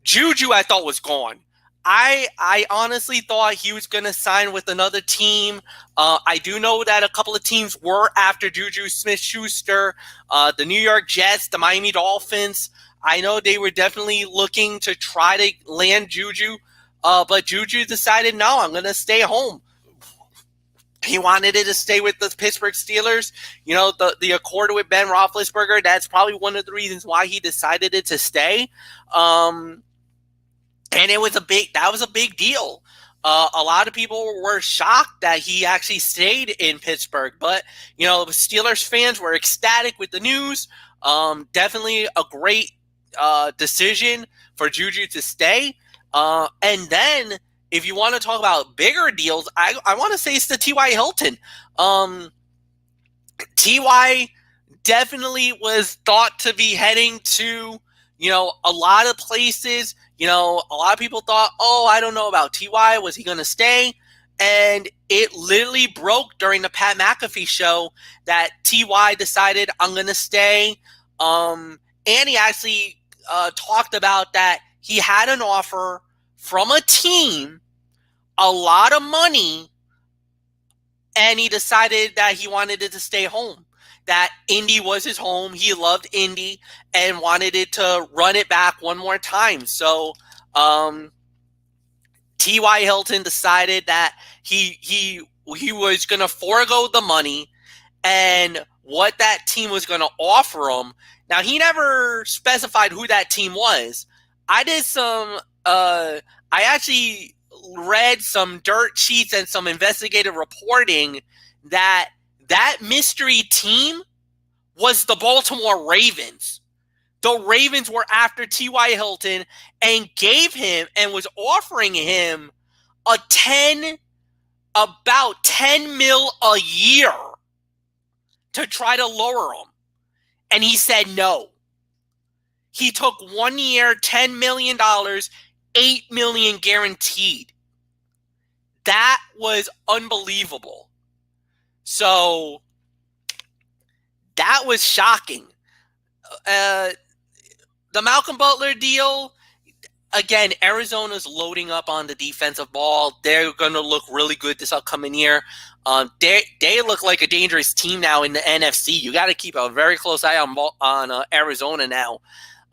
Juju, I thought was gone. I honestly thought he was going to sign with another team. I do know that a couple of teams were after Juju Smith-Schuster, the New York Jets, the Miami Dolphins. I know they were definitely looking to try to land Juju, but Juju decided, no, I'm going to stay home. He wanted it to stay with the Pittsburgh Steelers. You know, the accord with Ben Roethlisberger, that's probably one of the reasons why he decided it to stay. And that was a big deal. A lot of people were shocked that he actually stayed in Pittsburgh, but you know, the Steelers fans were ecstatic with the news. Definitely a great decision for Juju to stay. And then, if you want to talk about bigger deals, I want to say it's the T.Y. Hilton. T.Y. definitely was thought to be heading to, you know, a lot of places. You know, a lot of people thought, oh, I don't know about T.Y. Was he going to stay? And it literally broke during the Pat McAfee show that T.Y. decided, I'm going to stay. And he actually talked about that he had an offer from a team, a lot of money, and he decided that he wanted it to stay home. That Indy was his home. He loved Indy and wanted it to run it back one more time. So T.Y. Hilton decided that he was going to forego the money and what that team was going to offer him. Now, he never specified who that team was. I actually read some dirt sheets and some investigative reporting that mystery team was the Baltimore Ravens. The Ravens were after T.Y. Hilton and gave him and was offering him about $10 million a year to try to lower him. And he said no. He took 1 year, $10 million, $8 million guaranteed. That was unbelievable. So that was shocking. The Malcolm Butler deal, again, Arizona's loading up on the defensive ball. They're going to look really good this upcoming year. They look like a dangerous team now in the NFC. You got to keep a very close eye on Arizona now.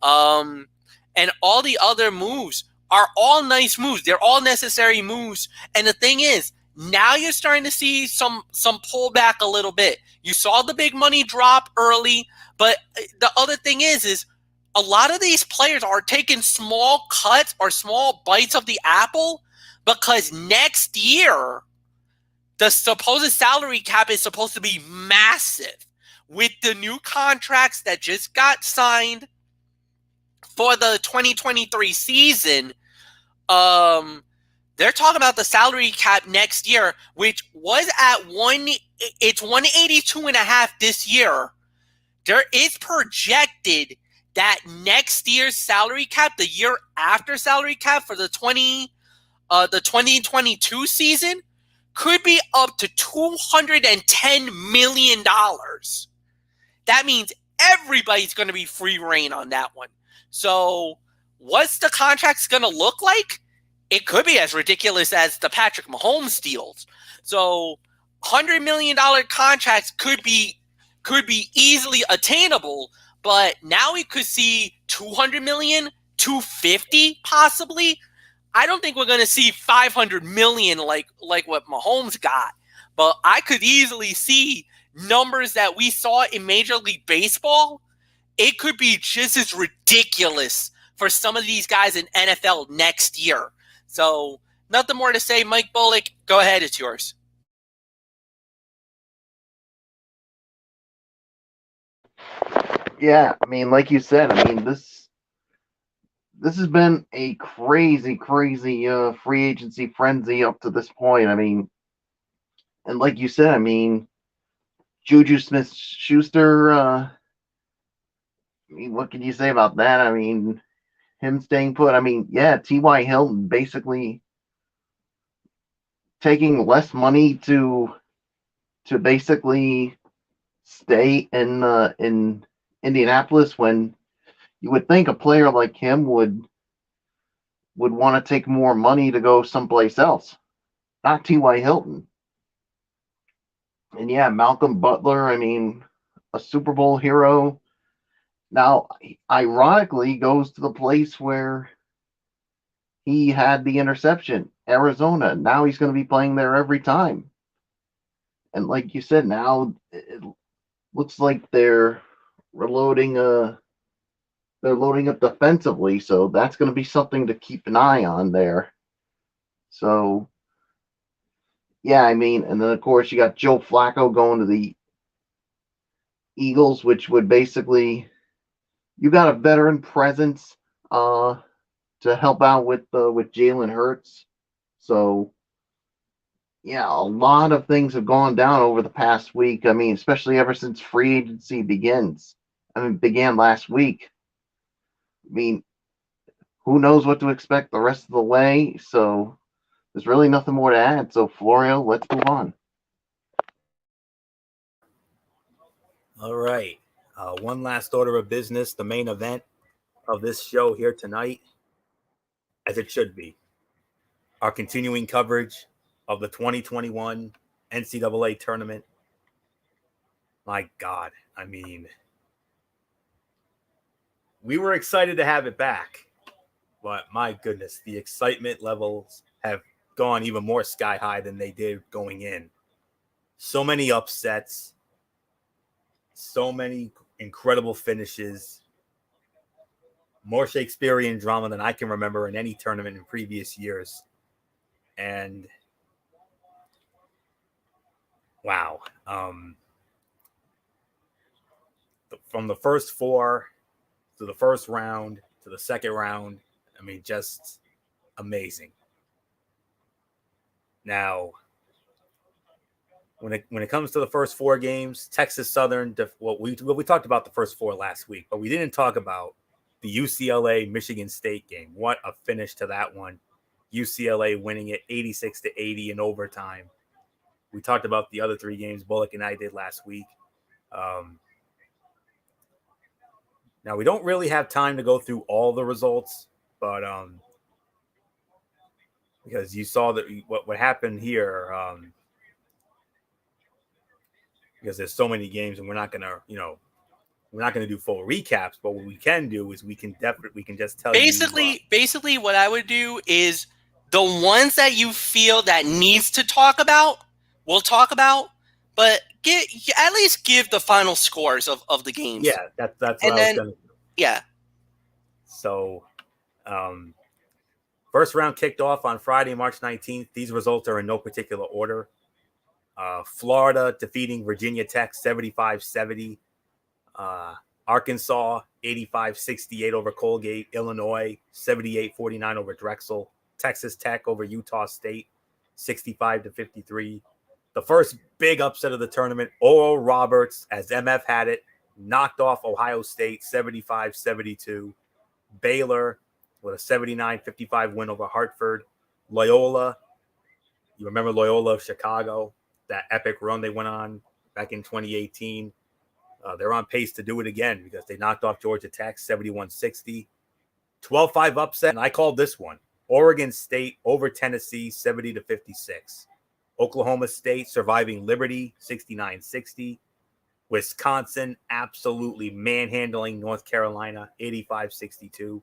And all the other moves are all nice moves. They're all necessary moves. And the thing is, now you're starting to see some pullback a little bit. You saw the big money drop early, but the other thing is a lot of these players are taking small cuts or small bites of the apple because next year the supposed salary cap is supposed to be massive with the new contracts that just got signed for the 2023 season. They're talking about the salary cap next year, which was at it's 182.5 this year. There is projected that next year's salary cap, the year after salary cap for the 2022 season, could be up to $210 million. That means everybody's going to be free reign on that one. So what's the contracts going to look like? It could be as ridiculous as the Patrick Mahomes deals. So $100 million contracts could be easily attainable, but now we could see 200 million, 250 possibly. I don't think we're going to see 500 million like what Mahomes got, but I could easily see numbers that we saw in Major League Baseball. It could be just as ridiculous for some of these guys in NFL next year. So nothing more to say. Mike Bullock, go ahead. It's yours. Yeah, I mean, like you said, I mean, this has been a crazy free agency frenzy up to this point. I mean, and like you said, I mean, Juju Smith-Schuster, I mean, what can you say about that? I mean, him staying put. I mean, yeah, T.Y. Hilton basically taking less money to basically stay in Indianapolis, when you would think a player like him would want to take more money to go someplace else. Not T.Y. Hilton. And yeah, Malcolm Butler, I mean, a Super Bowl hero, now ironically goes to the place where he had the interception, Arizona. Now he's going to be playing there every time. And like you said, now it looks like they're loading up defensively, so that's going to be something to keep an eye on there. So yeah, I mean, and then of course you got Joe Flacco going to the Eagles, which would basically, you got a veteran presence to help out with Jalen Hurts. So yeah, a lot of things have gone down over the past week. I mean, especially ever since free agency began last week. I mean, who knows what to expect the rest of the way? So there's really nothing more to add. So Florio, let's move on. All right. One last order of business, the main event of this show here tonight, as it should be. Our continuing coverage of the 2021 NCAA tournament. My God, I mean, we were excited to have it back, but my goodness, the excitement levels have gone even more sky high than they did going in. So many upsets, so many incredible finishes, more Shakespearean drama than I can remember in any tournament in previous years. And wow, from the first four to the first round to the second round, I mean, just amazing. Now, when it comes to the first four games, Texas Southern, we talked about the first four last week, but we didn't talk about the UCLA Michigan State game. What a finish to that one. UCLA winning it 86-80 in overtime. We talked about the other three games Bullock and I did last week. Now, we don't really have time to go through all the results, but because you saw that what happened here. Because there's so many games, and we're not gonna do full recaps. But what we can do is we can just tell you. Basically, what I would do is the ones that you feel that needs to talk about, we'll talk about. But at least give the final scores of the games. Yeah, that's what I was gonna do. Yeah. So, first round kicked off on Friday, March 19th. These results are in no particular order. Florida defeating Virginia Tech 75-70. Arkansas 85-68 over Colgate. Illinois 78-49 over Drexel. Texas Tech over Utah State 65-53. The first big upset of the tournament, Oral Roberts, as MF had it, knocked off Ohio State 75-72. Baylor with a 79-55 win over Hartford. Loyola, you remember Loyola of Chicago, that epic run they went on back in 2018. They're on pace to do it again because they knocked off Georgia Tech 71-60. 12-5 upset, and I called this one. Oregon State over Tennessee 70-56. Oklahoma State surviving Liberty 69-60. Wisconsin absolutely manhandling North Carolina 85-62.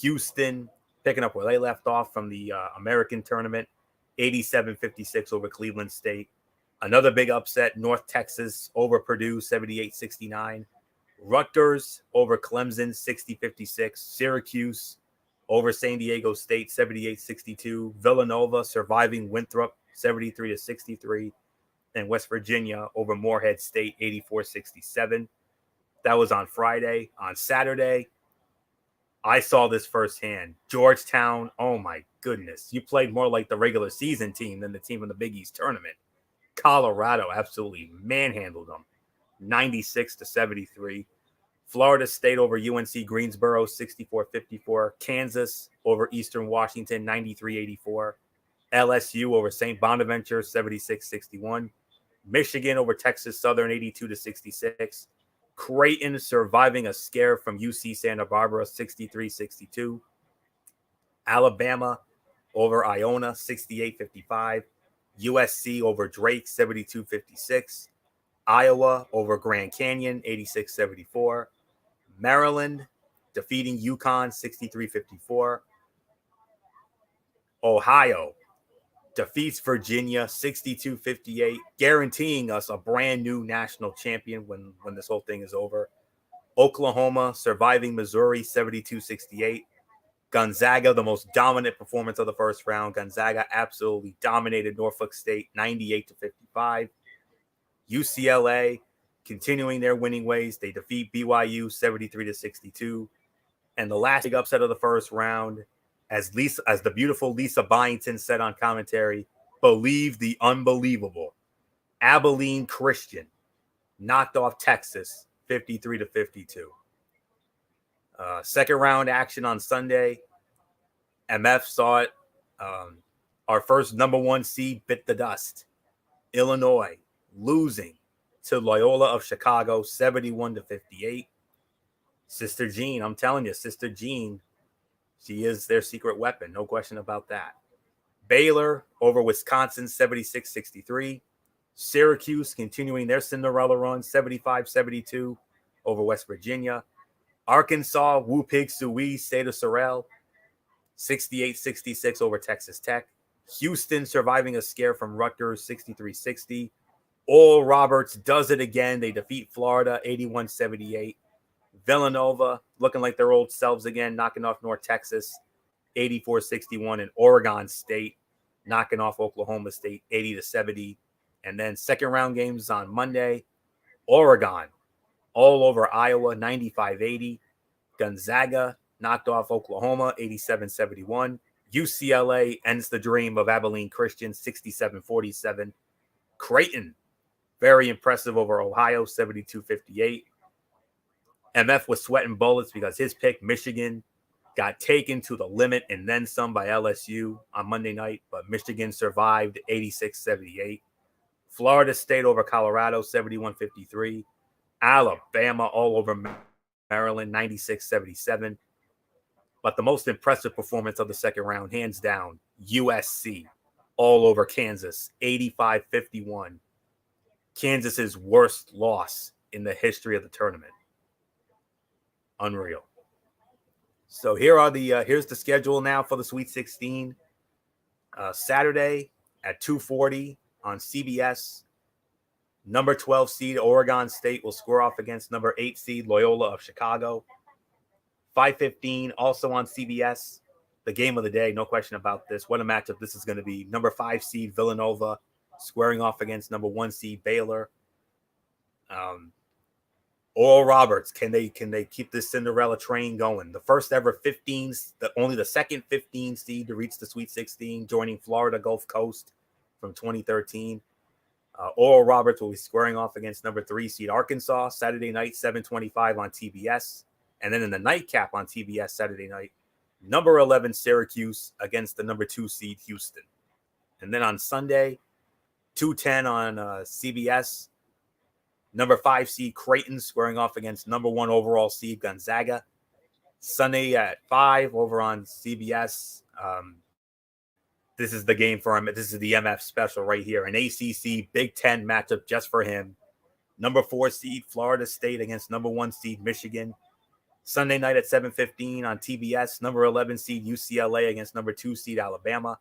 Houston picking up where they left off from the American tournament 87-56 over Cleveland State. Another big upset, North Texas over Purdue 78-69. Rutgers over Clemson 60-56. Syracuse over San Diego State 78-62. Villanova surviving Winthrop 73-63. And West Virginia over Morehead State 84-67. That was on Friday. On Saturday, I saw this firsthand. Georgetown, oh my goodness. You played more like the regular season team than the team in the Big East tournament. Colorado absolutely manhandled them 96-73. Florida State over UNC Greensboro 64-54. Kansas over Eastern Washington 93-84. LSU over St. Bonaventure 76-61. Michigan over Texas Southern 82-66. Creighton surviving a scare from UC Santa Barbara 63-62. Alabama over Iona 68-55. USC over Drake 72-56. Iowa over Grand Canyon 86-74. Maryland defeating UConn 63-54. Ohio defeats Virginia 62-58, guaranteeing us a brand new national champion when this whole thing is over. Oklahoma surviving Missouri 72-68. Gonzaga, the most dominant performance of the first round. Gonzaga absolutely dominated Norfolk State 98-55. UCLA continuing their winning ways. They defeat BYU 73-62. And the last big upset of the first round, as the beautiful Lisa Byington said on commentary, believe the unbelievable. Abilene Christian knocked off Texas 53-52. Second round action on Sunday. MF saw it. Our first number one seed bit the dust. Illinois losing to Loyola of Chicago 71-58. Sister Jean, I'm telling you, Sister Jean, she is their secret weapon. No question about that. Baylor over Wisconsin 76-63. Syracuse continuing their Cinderella run 75-72 over West Virginia. Arkansas, Woo Pig Sooie, State of Sorrel 68-66 over Texas Tech. Houston surviving a scare from Rutgers 63-60. Oral Roberts does it again. They defeat Florida 81-78. Villanova looking like their old selves again, knocking off North Texas 84-61. And Oregon State knocking off Oklahoma State 80-70. And then second round games on Monday. Oregon all over Iowa 95-80. Gonzaga knocked off Oklahoma 87-71. UCLA ends the dream of Abilene Christian 67-47. Creighton, very impressive over Ohio 72-58. MF was sweating bullets because his pick, Michigan, got taken to the limit and then some by LSU on Monday night, but Michigan survived 86-78. Florida State over Colorado 71-53. Alabama all over Maryland 96-77. But the most impressive performance of the second round, hands down, USC all over Kansas, 85-51. Kansas's worst loss in the history of the tournament. Unreal. So here's the schedule now for the Sweet 16. Saturday at 2:40 on CBS. Number 12 seed Oregon State will square off against number 8 seed Loyola of Chicago. 5:15 also on CBS. The game of the day, no question about this. What a matchup this is going to be. Number 5 seed Villanova squaring off against number 1 seed Baylor. Oral Roberts, can they keep this Cinderella train going? The first ever 15s, only the second 15 seed to reach the Sweet 16, joining Florida Gulf Coast from 2013. Oral Roberts will be squaring off against number 3 seed Arkansas Saturday night, 7:25 on TBS. And then in the nightcap on TBS Saturday night, number 11 Syracuse against the number 2 seed Houston. And then on Sunday, 2:10 on CBS, number 5 seed Creighton squaring off against number 1 overall seed Gonzaga. Sunday at 5 over on CBS. This is the game for him. This is the MF special right here. An ACC Big Ten matchup just for him. Number 4 seed Florida State against number 1 seed Michigan. Sunday night at 7:15 on TBS. Number 11 seed UCLA against number 2 seed Alabama.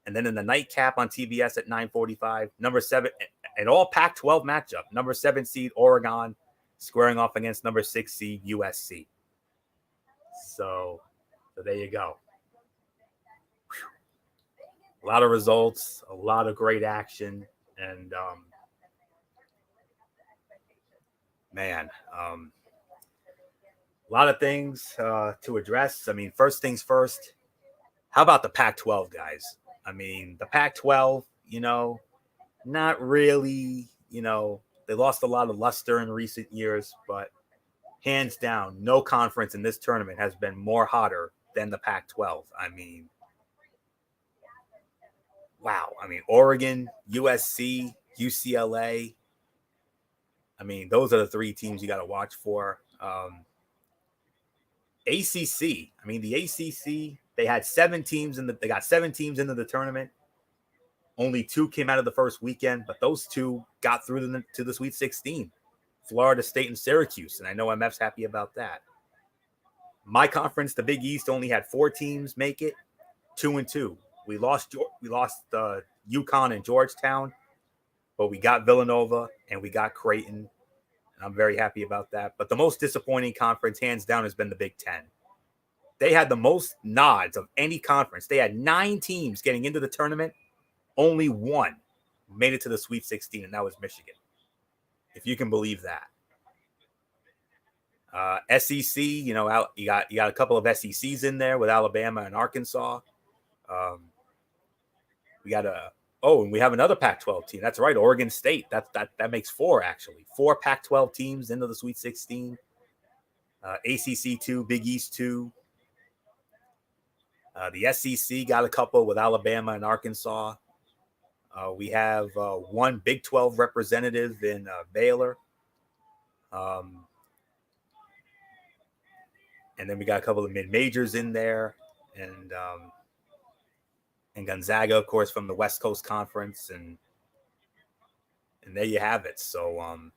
And then in the nightcap on TBS at 9:45, number 7, an all Pac-12 matchup. Number 7 seed Oregon squaring off against number 6 seed USC. So there you go. A lot of results, a lot of great action, and a lot of things to address. I mean, first things first, how about the Pac-12 guys? I mean, the Pac-12, not really, they lost a lot of luster in recent years, but hands down, no conference in this tournament has been more hotter than the Pac-12. I mean, wow. I mean, Oregon, USC, UCLA. I mean, those are the 3 teams you got to watch for. ACC. I mean, the ACC, they had 7 teams they got 7 teams into the tournament. Only 2 came out of the first weekend, but those 2 got through to the Sweet 16. Florida State and Syracuse, and I know MF's happy about that. My conference, the Big East, only had 4 teams make it, 2-2. We lost UConn and Georgetown, but we got Villanova and we got Creighton, and I'm very happy about that. But the most disappointing conference, hands down, has been the Big Ten. They had the most nods of any conference. They had 9 teams getting into the tournament. Only 1 made it to the Sweet 16, and that was Michigan. If you can believe that. SEC, you got a couple of SECs in there with Alabama and Arkansas. We have another Pac-12 team. That's right, Oregon State. That makes 4 actually. 4 Pac-12 teams into the Sweet 16. ACC 2, Big East 2. The SEC got a couple with Alabama and Arkansas. We have 1 Big 12 representative in Baylor. And then we got a couple of mid-majors in there. And Gonzaga, of course, from the West Coast Conference. And there you have it. So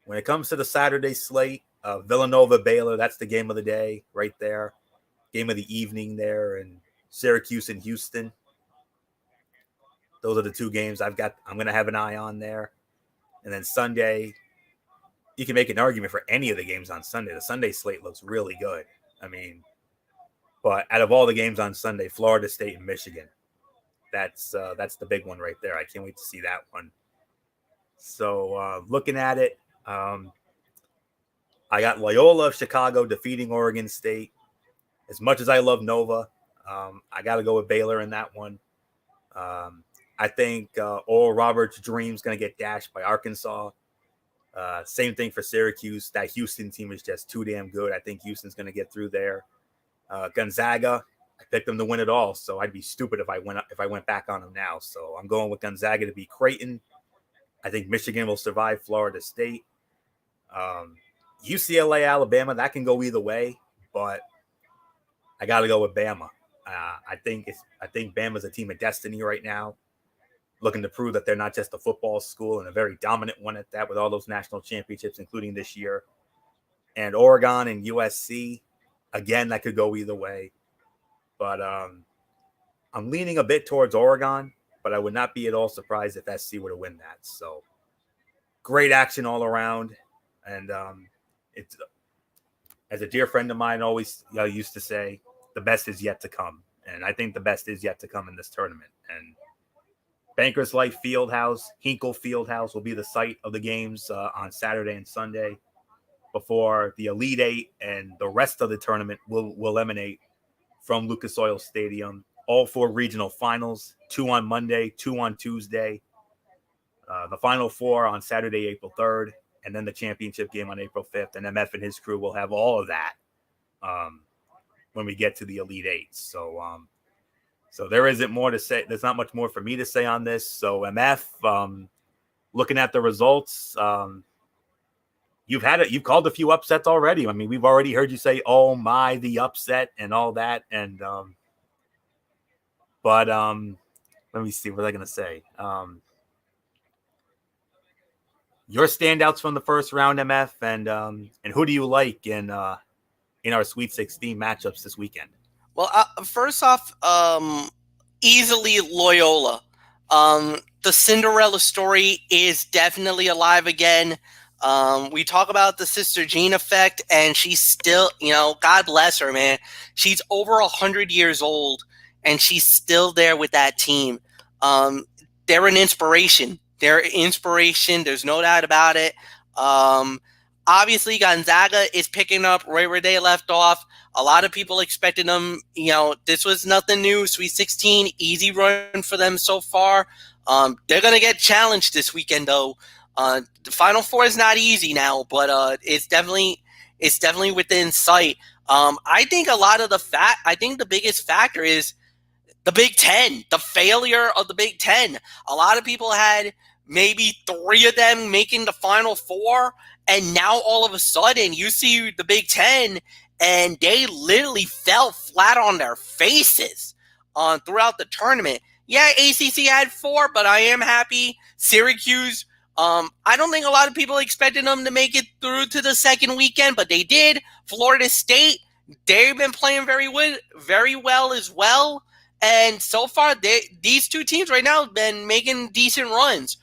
when it comes to the Saturday slate, Villanova, Baylor, that's the game of the day right there. Game of the evening there. And Syracuse and Houston. Those are the 2 games I'm going to have an eye on there. And then Sunday, you can make an argument for any of the games on Sunday. The Sunday slate looks really good. I mean, but out of all the games on Sunday, Florida State and Michigan, that's the big one right there. I can't wait to see that one. So looking at it, I got Loyola of Chicago defeating Oregon State. As much as I love Nova, I got to go with Baylor in that one. I think Oral Roberts' dream's going to get dashed by Arkansas. Same thing for Syracuse. That Houston team is just too damn good. I think Houston's going to get through there. Gonzaga, I picked them to win it all, so I'd be stupid if I went back on them now. So I'm going with Gonzaga to beat Creighton. I think Michigan will survive Florida State. UCLA, Alabama, that can go either way, but I got to go with Bama. I think Bama's a team of destiny right now, looking to prove that they're not just a football school and a very dominant one at that, with all those national championships, including this year. And Oregon and USC, again, that could go either way. But I'm leaning a bit towards Oregon, but I would not be at all surprised if SC were to win that. So great action all around. And it's, as a dear friend of mine always used to say, the best is yet to come. And I think the best is yet to come in this tournament. And Bankers Life Fieldhouse, Hinkle Fieldhouse will be the site of the games on Saturday and Sunday, before the Elite Eight and the rest of the tournament will emanate from Lucas Oil Stadium. All 4 regional finals, 2 on Monday, 2 on Tuesday. The Final 4 on Saturday, April 3rd, and then the championship game on April 5th. And MF and his crew will have all of that when we get to the Elite Eight. So there isn't more to say. There's not much more for me to say on this. So MF, looking at the results, you've called a few upsets already. I mean, we've already heard you say, "Oh my, the upset," and all that. And but let me see, what was I going to say? Your standouts from the first round, MF, and who do you like in our Sweet 16 matchups this weekend? Well, first off, easily Loyola. The Cinderella story is definitely alive again. We talk about the Sister Jean effect, and she's still, God bless her, man. She's over 100 years old, and she's still there with that team. They're an inspiration. There's no doubt about it. Obviously, Gonzaga is picking up right where they left off. A lot of people expected them. This was nothing new. Sweet 16, easy run for them so far. They're going to get challenged this weekend, though. The Final Four is not easy now, but it's definitely within sight. I think the biggest factor is the Big Ten, the failure of the Big Ten. A lot of people had maybe 3 of them making the Final Four, and now all of a sudden you see the Big Ten, and they literally fell flat on their faces throughout the tournament. Yeah, ACC had 4, but I am happy. Syracuse, I don't think a lot of people expected them to make it through to the second weekend, but they did. Florida State, they've been playing very well as well. And so far, these 2 teams right now have been making decent runs.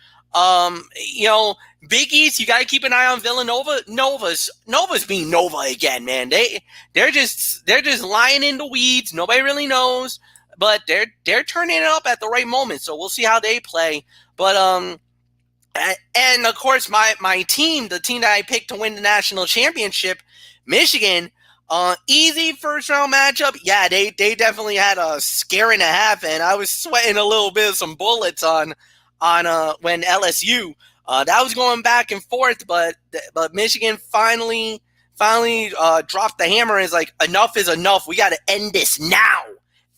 Big East, you got to keep an eye on Villanova. Nova's being Nova again, man. They're just lying in the weeds. Nobody really knows, but they're turning it up at the right moment. So we'll see how they play. But and of course, my team, the team that I picked to win the national championship, Michigan. Easy first round matchup. Yeah, they definitely had a scare and a half, and I was sweating a little bit of some bullets on when LSU. That was going back and forth, but Michigan finally dropped the hammer and is like, enough is enough. We got to end this now,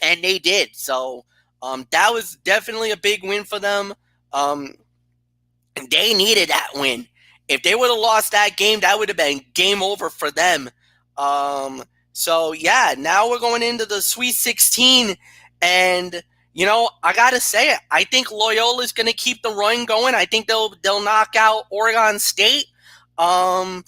and they did. So that was definitely a big win for them. They needed that win. If they would have lost that game, that would have been game over for them. So yeah, now we're going into the Sweet 16, and I gotta say it. I think Loyola is going to keep the run going. I think they'll knock out Oregon State. Baylor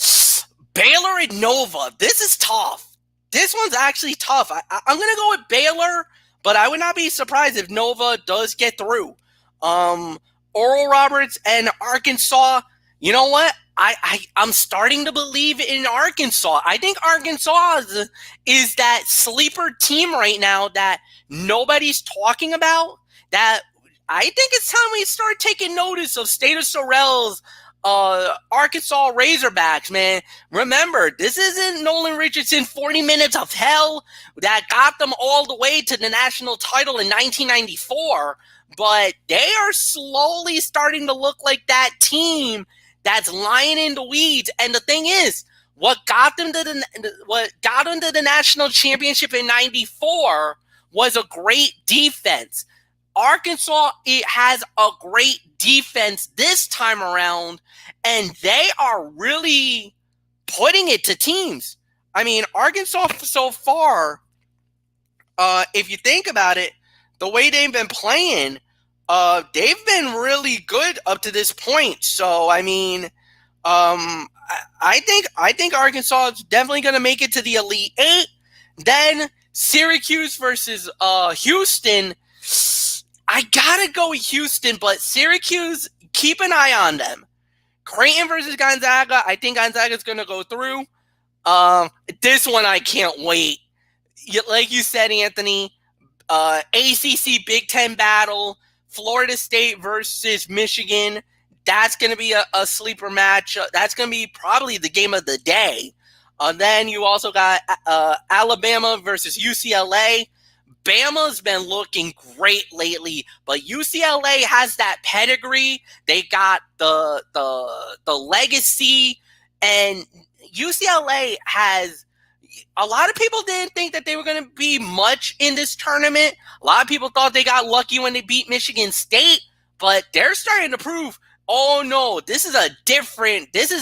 and Nova. This is tough. This one's actually tough. I'm going to go with Baylor, but I would not be surprised if Nova does get through. Oral Roberts and Arkansas. You know what? I'm starting to believe in Arkansas. I think Arkansas is that sleeper team right now that nobody's talking about. That I think it's time we start taking notice of Stater Sorrell's Arkansas Razorbacks, man. Remember, this isn't Nolan Richardson 40 minutes of hell that got them all the way to the national title in 1994, but they are slowly starting to look like that team that's lying in the weeds. And the thing is, what got them to the national championship in 94 was a great defense. Arkansas, it has a great defense this time around, and they are really putting it to teams. I mean, Arkansas so far if you think about it, the way they've been playing, they've been really good up to this point. So I mean, I think Arkansas is definitely going to make it to the Elite Eight. Then Syracuse versus Houston. I gotta go with Houston, but Syracuse, keep an eye on them. Creighton versus Gonzaga. I think Gonzaga's going to go through. This one I can't wait. Like you said, Anthony, ACC Big Ten battle, Florida State versus Michigan. That's going to be a sleeper match. That's going to be probably the game of the day. Then you also got Alabama versus UCLA. Bama's been looking great lately, but UCLA has that pedigree. They got the legacy, and UCLA has. A lot of people didn't think that they were going to be much in this tournament. A lot of people thought they got lucky when they beat Michigan State, but they're starting to prove, oh no, this is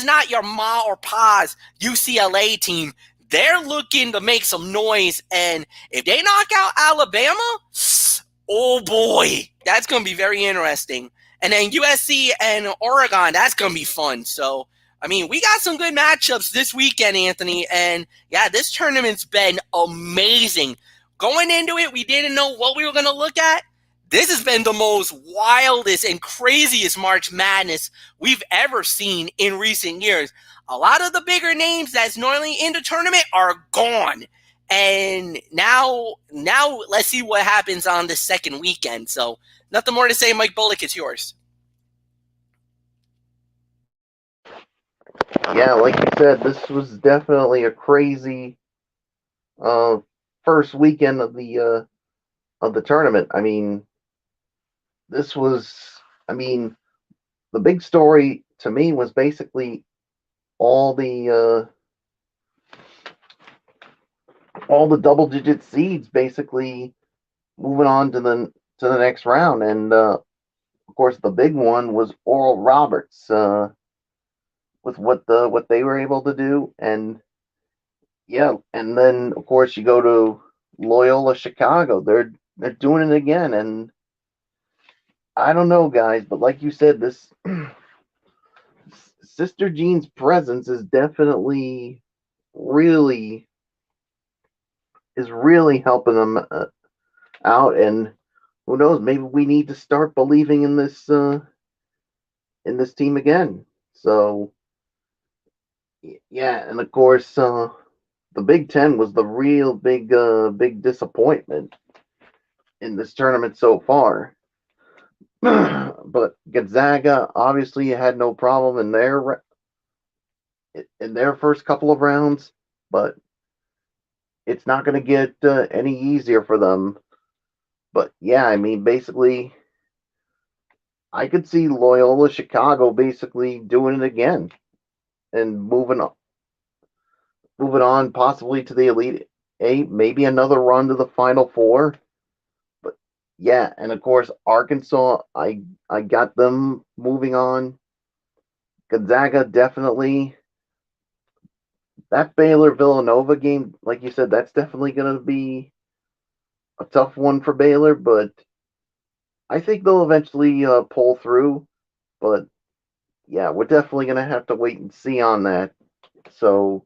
not your ma or pa's UCLA team. They're looking to make some noise, and if they knock out Alabama, oh boy, that's going to be very interesting. And then USC and Oregon, that's going to be fun. So, I mean, we got some good matchups this weekend, Anthony, and yeah, this tournament's been amazing. Going into it, we didn't know what we were going to look at. This has been the most wildest and craziest March Madness we've ever seen in recent years. A lot of the bigger names that's normally in the tournament are gone. And now let's see what happens on the second weekend. So nothing more to say. Mike Bullock, it's yours. Yeah, like you said, this was definitely a crazy first weekend of the tournament. I mean, the big story to me was basically all the double-digit seeds basically moving on to the next round, and of course the big one was Oral Roberts with what they were able to do, and yeah, and then of course you go to Loyola Chicago, they're doing it again, and I don't know, guys, but like you said, this Sister Jean's presence is definitely really helping them out, and who knows, maybe we need to start believing in this team again. So yeah, and of course the Big Ten was the real big disappointment in this tournament so far. But Gonzaga obviously had no problem in their first couple of rounds, but it's not going to get any easier for them. But yeah, I mean, basically, I could see Loyola Chicago basically doing it again and moving on possibly to the Elite Eight, maybe another run to the Final Four. But yeah, and of course Arkansas, I got them moving on. Gonzaga definitely. That Baylor Villanova game, like you said, that's definitely going to be a tough one for Baylor, but I think they'll eventually pull through. But yeah, we're definitely going to have to wait and see on that. So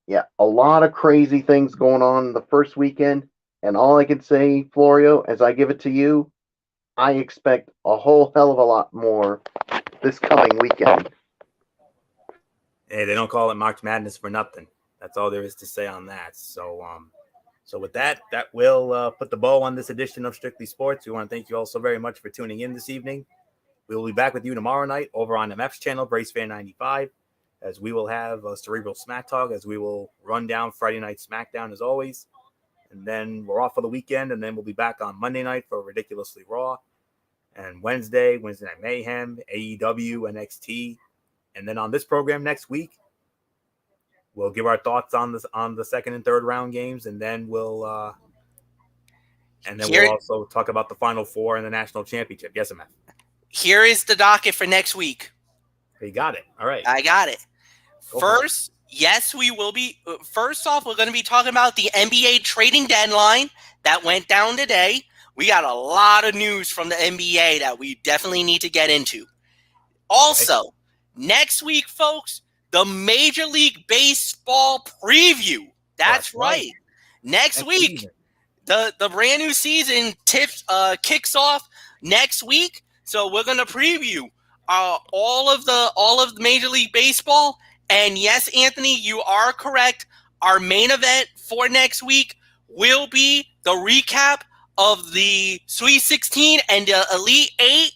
yeah, a lot of crazy things going on the first weekend. And all I can say, Florio, as I give it to you, I expect a whole hell of a lot more this coming weekend. Hey, they don't call it March Madness for nothing. That's all there is to say on that. So, so with that will put the bow on this edition of Strictly Sports. We want to thank you all so very much for tuning in this evening. We will be back with you tomorrow night over on MF's channel, Brace Fan 95, as we will have a Cerebral Smack Talk, as we will run down Friday Night SmackDown as always. And then we're off for the weekend, and then we'll be back on Monday night for Ridiculously Raw. And Wednesday Night Mayhem, AEW, NXT. And then on this program next week, we'll give our thoughts on the second and third round games, and then we'll also talk about the Final Four and the national championship. Yes, MF. Here is the docket for next week. You got it. All right. I got it. First, Yes, we will be. First off, we're going to be talking about the NBA trading deadline that went down today. We got a lot of news from the NBA that we definitely need to get into. Also, next week, folks, the Major League Baseball preview. That's right. Next week, season. the brand new season kicks off next week. So we're gonna preview all of the Major League Baseball. And yes, Anthony, you are correct. Our main event for next week will be the recap of the Sweet 16 and the Elite 8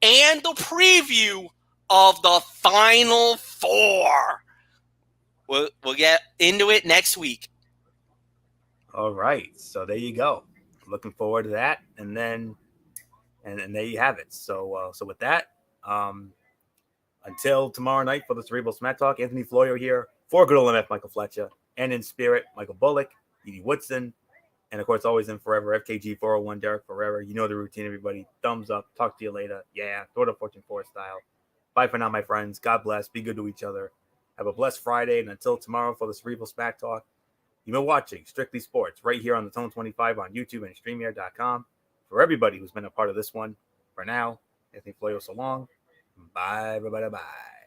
and the preview of the Final Four. We'll get into it next week. All right. So there you go. Looking forward to that. And then and there you have it. So with that, until tomorrow night for the Cerebral Smack Talk, Anthony Florio here for Good Old MF Michael Fletcher, and in spirit, Michael Bullock, Edie Woodson, and of course, always in forever, FKG 401, Derek Forever. You know the routine, everybody. Thumbs up. Talk to you later. Yeah, throw the Fortune 4 style. Bye for now, my friends. God bless. Be good to each other. Have a blessed Friday. And until tomorrow for the Cerebral Smack Talk, you've been watching Strictly Sports right here on the Tone 25 on YouTube and StreamYard.com. For everybody who's been a part of this one, for now, Anthony Florio, so long. Bye, everybody. Bye.